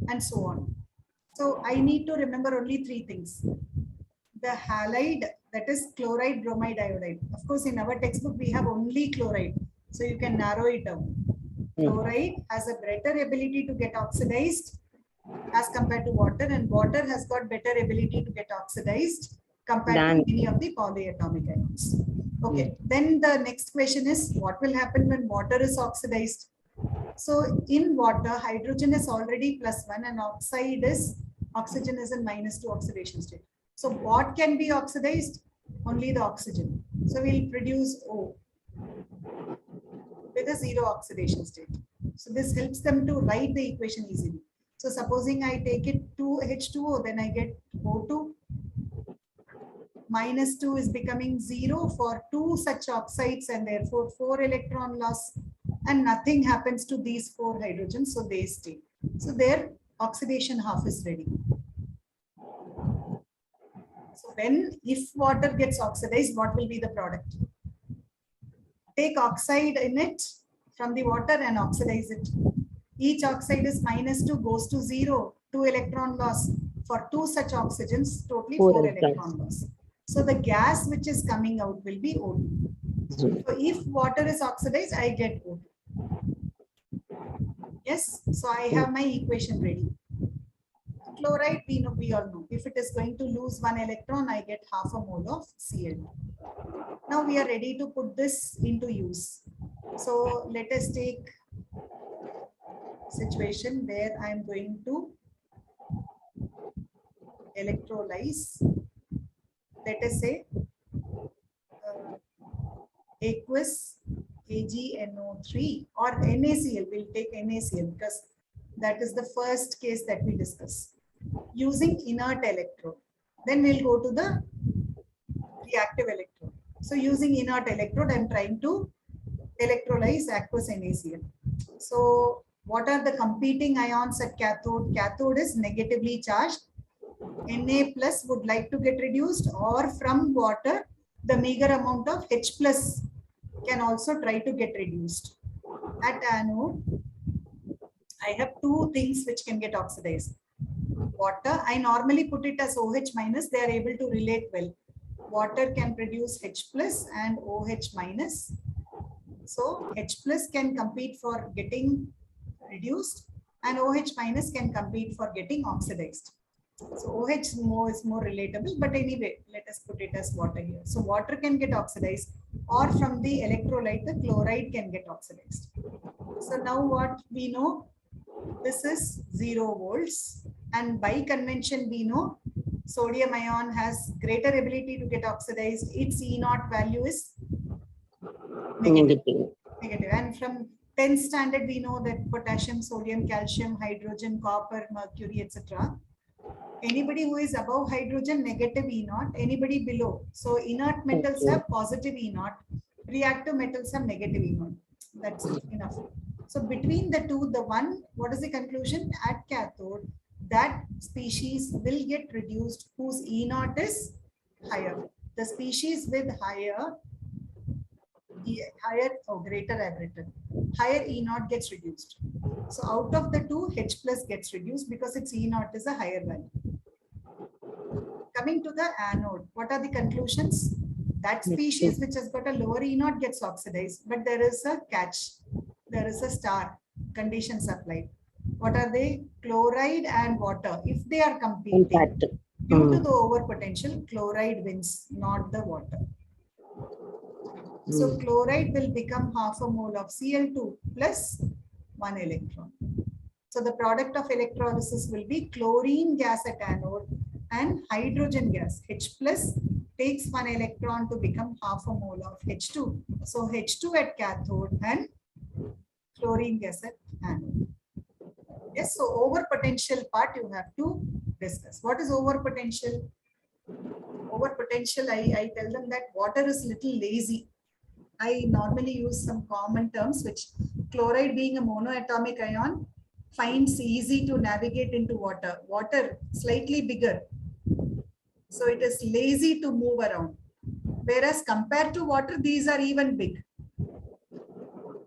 and so on. So I need to remember only three things. The halide, that is chloride, bromide, iodide. Of course, in our textbook, we have only chloride. So you can narrow it down. Chloride has a better ability to get oxidized as compared to water, and water has got better ability to get oxidized compared to many of the polyatomic ions. Okay, then the next question is what will happen when water is oxidized? So in water, hydrogen is already +1 and oxygen is in -2 oxidation state. So what can be oxidized? Only the oxygen. So we'll produce O with a 0 oxidation state. So this helps them to write the equation easily. So supposing I take it to H2O, then I get O2. -2 is becoming 0 for 2 such oxides and therefore 4 electron loss, and nothing happens to these 4 hydrogens, so they stay. So their oxidation half is ready. So if water gets oxidized, what will be the product? Take oxide in it from the water and oxidize it. Each oxide is -2 goes to 0, 2 electron loss. For 2 such oxygens, totally 4 electron loss. So the gas which is coming out will be O2. So if water is oxidized, I get O2. Yes, so I have my equation ready. Chloride, we all know. If it is going to lose 1 electron, I get half a mole of Cl. Now we are ready to put this into use. So let us take a situation where I am going to electrolyze. Let us say aqueous AgNO3 or NaCl. We'll take NaCl because that is the first case that we discuss. Using inert electrode. Then we'll go to the reactive electrode. So using inert electrode, I'm trying to electrolyze aqueous NaCl. So what are the competing ions at cathode? Cathode is negatively charged. Na plus would like to get reduced, or from water, the meager amount of H plus can also try to get reduced. At anode, I have 2 things which can get oxidized. Water, I normally put it as OH minus, they are able to relate well. water can produce H plus and OH minus. So H plus can compete for getting reduced and OH minus can compete for getting oxidized. So OH is more relatable, but anyway, let us put it as water here. So water can get oxidized, or from the electrolyte, the chloride can get oxidized. So now what we know, this is 0 volts, and by convention we know sodium ion has greater ability to get oxidized. Its E naught value is negative. And from 10th standard we know that potassium, sodium, calcium, hydrogen, copper, mercury, etc. Anybody who is above hydrogen, negative E naught. Anybody below. So inert metals have positive E naught. Reactive metals have negative E naught. That's enough. So between the two, the one, what is the conclusion? At cathode, that species will get reduced whose E naught is higher. The species with higher or greater, I've written, higher E naught gets reduced. So out of the two, H plus gets reduced because its E naught is a higher value. Coming to the anode, what are the conclusions? That species which has got a lower E naught gets oxidized, but there is a catch. There is a star conditions applied. What are they? Chloride and water. If they are competing, due to the overpotential, chloride wins, not the water. So chloride will become half a mole of Cl2 plus 1 electron. So the product of electrolysis will be chlorine gas at anode and hydrogen gas, H plus, takes 1 electron to become half a mole of H2. So H2 at cathode and chlorine gas at anode. Yes, so overpotential part you have to discuss. What is overpotential? Overpotential, I tell them that water is little lazy. I normally use some common terms, which chloride being a monoatomic ion finds easy to navigate into water. Water slightly bigger, so it is lazy to move around. Whereas compared to water, these are even big.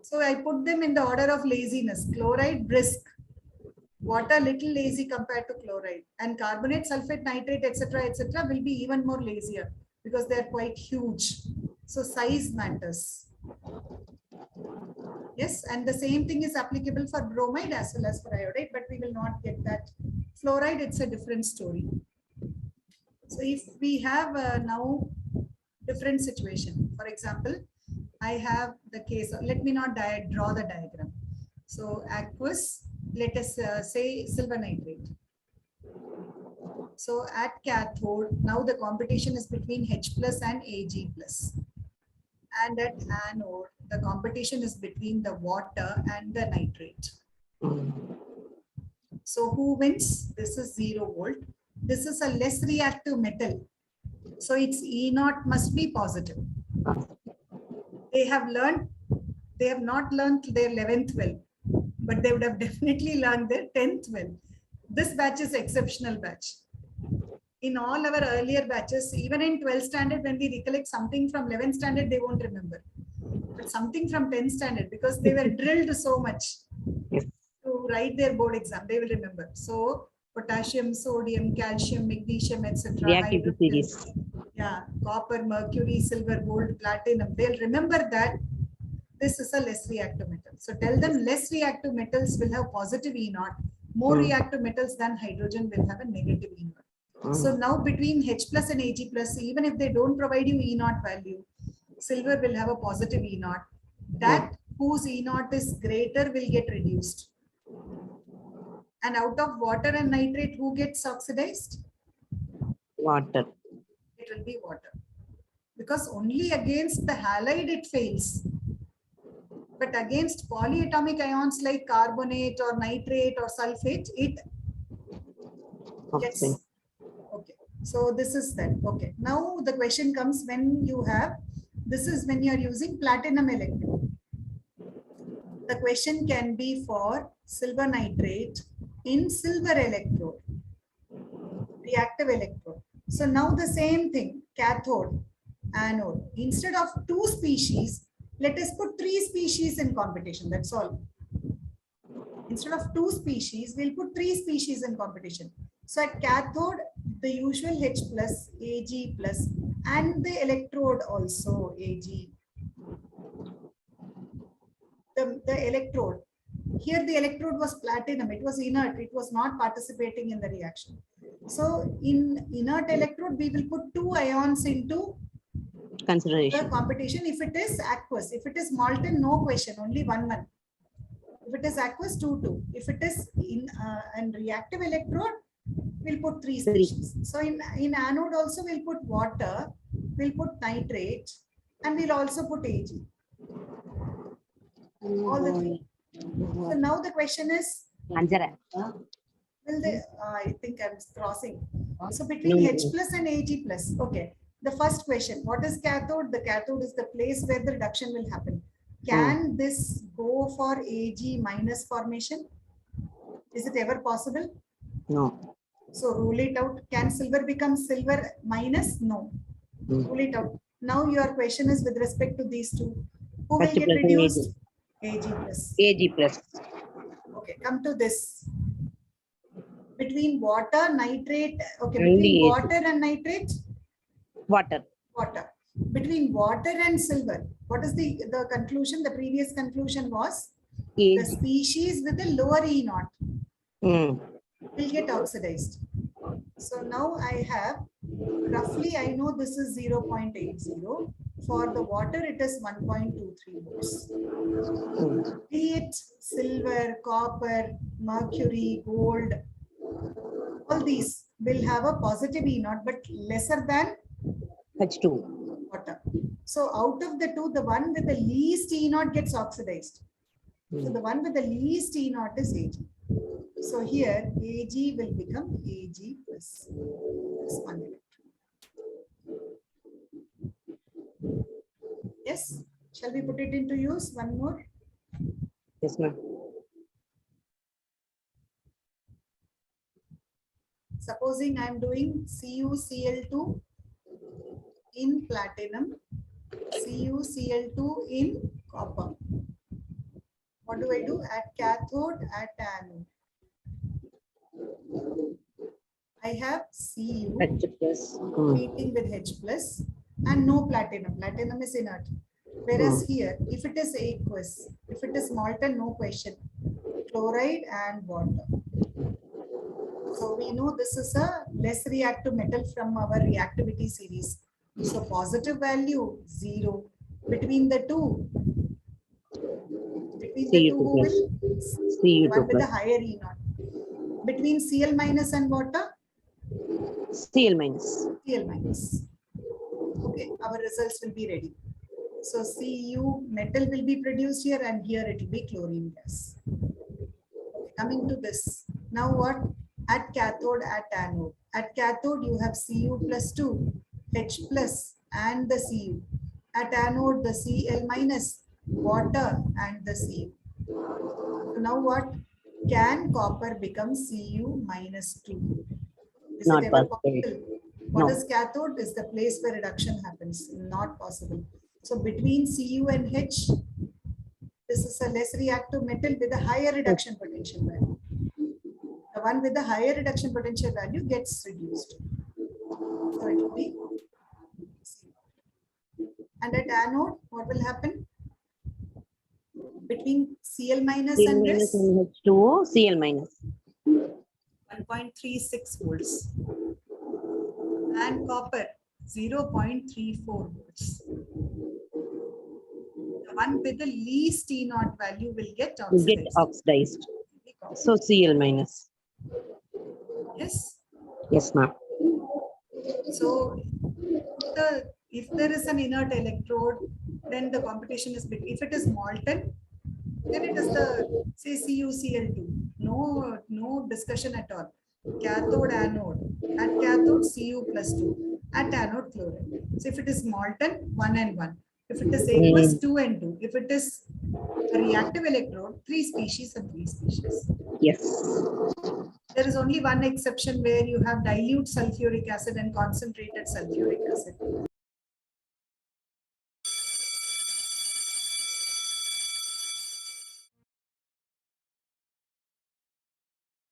So I put them in the order of laziness. Chloride brisk, water little lazy compared to chloride, and carbonate, sulfate, nitrate, etc., will be even more lazier because they are quite huge. So size matters. Yes, and the same thing is applicable for bromide as well as for iodide, but we will not get that. Fluoride, it's a different story. So if we have now different situation, for example, I have the case, let me not draw the diagram. So aqueous, let us say silver nitrate. So at cathode, now the competition is between H plus and Ag plus. And at anode, the competition is between the water and the nitrate. So who wins? This is 0 volt. This is a less reactive metal. So its E naught must be positive. They have not learned their 11th well, but they would have definitely learned their 10th well. This batch is exceptional batch. In all our earlier batches, even in 12th standard, when we recollect something from 11th standard, they won't remember. But something from 10th standard, because they were drilled so much to write their board exam, they will remember. So potassium, sodium, calcium, magnesium, etc. Reactivity series. Yeah, copper, mercury, silver, gold, platinum. They'll remember that this is a less reactive metal. So tell them less reactive metals will have positive E naught. More reactive metals than hydrogen will have a negative E naught. So now between H plus and Ag plus, even if they don't provide you E naught value, silver will have a positive E naught. That whose E naught is greater will get reduced. And out of water and nitrate, who gets oxidized? Water. It will be water. Because only against the halide it fails. But against polyatomic ions like carbonate or nitrate or sulfate, it gets. Okay. So this is that. Okay. Now the question comes when you have, this is when you are using platinum electrode. The question can be for silver nitrate in silver electrode, reactive electrode. So now the same thing, cathode, anode. Instead of 2 species, let us put 3 species in competition. That's all. Instead of 2 species, we'll put 3 species in competition. So at cathode, the usual H plus, Ag plus, and the electrode also, Ag. The electrode. Here the electrode was platinum. It was inert. It was not participating in the reaction. So in inert electrode, we will put 2 ions into the Consideration. competition. If it is aqueous, if it is molten, no question, only 1. If it is aqueous, 2. If it is in reactive electrode, we'll put 3 species. So in anode also we'll put water, we'll put nitrate, and we'll also put Ag. All the 3. So now the question is, Anjara. will they, I think I'm crossing. So between No. H plus and Ag plus. Okay. The first question, what is cathode? The cathode is the place where the reduction will happen. Can this go for Ag minus formation? Is it ever possible? No. So rule it out. Can silver become silver minus? No. Rule it out. Now your question is with respect to these two. Who will H get plus and reduced? Ag plus. Ag plus. Okay, come to this. Between water, nitrate, okay, Only between Ag. water and nitrate, Water. water. Between water and silver, what is the conclusion? The previous conclusion was the Ag. species with a lower E naught Mm. will get oxidized. So now I have roughly, I know this is 0.80. For the water, it is 1.23 volts. Mm. Be it silver, copper, mercury, gold, all these will have a positive E naught, but lesser than H2. water. So out of the two, the one with the least E naught gets oxidized. So the one with the least E naught is Ag. So here Ag will become Ag plus this 1 electron. Yes, shall we put it into use? One more. Yes, ma'am. Supposing I am doing CuCl2 in platinum, CuCl2 in copper. What do I do? At cathode, at anode. I have Cu H plus. Mm. meeting with H plus and no platinum. Platinum is inert. Whereas here, if it is aqueous, if it is molten, no question. Chloride and water. So we know this is a less reactive metal from our reactivity series. So positive value 0. Between the two, Cu2 who plus. will Cu2 one with a plus. higher E naught. Between Cl minus and water, Cl minus. Cl minus. Okay, our results will be ready. So Cu metal will be produced here, and here it will be chlorine gas. Okay, coming to this. Now what? At cathode, at anode. At cathode, you have Cu plus 2, H plus, and the Cu. At anode, the Cl minus, water, and the Cu. So now what? Can copper become Cu minus 2? Is Not it ever possible. possible? What No. is cathode? Is the place where reduction happens. Not possible. So between Cu and H, this is a less reactive metal with a higher reduction potential value. The one with the higher reduction potential value gets reduced. So it will be C. And at anode, what will happen? Between Cl minus Cl and minus this, and H2O. Cl minus. 1.36 volts. And copper, 0.34 volts. The one with the least E naught value will get Will get oxidized. oxidized. So Cl minus. Yes. Yes, ma'am. So if there is an inert electrode, then the competition is big. If it is molten, then it is the, say, CuCl2. No discussion at all. Cathode, anode. At cathode, Cu plus 2. At anode, chloride. So if it is molten, 1 and 1. If it is aqueous, 2 and 2. If it is a reactive electrode, 3 species and 3 species. Yes. There is only one exception where you have dilute sulfuric acid and concentrated sulfuric acid.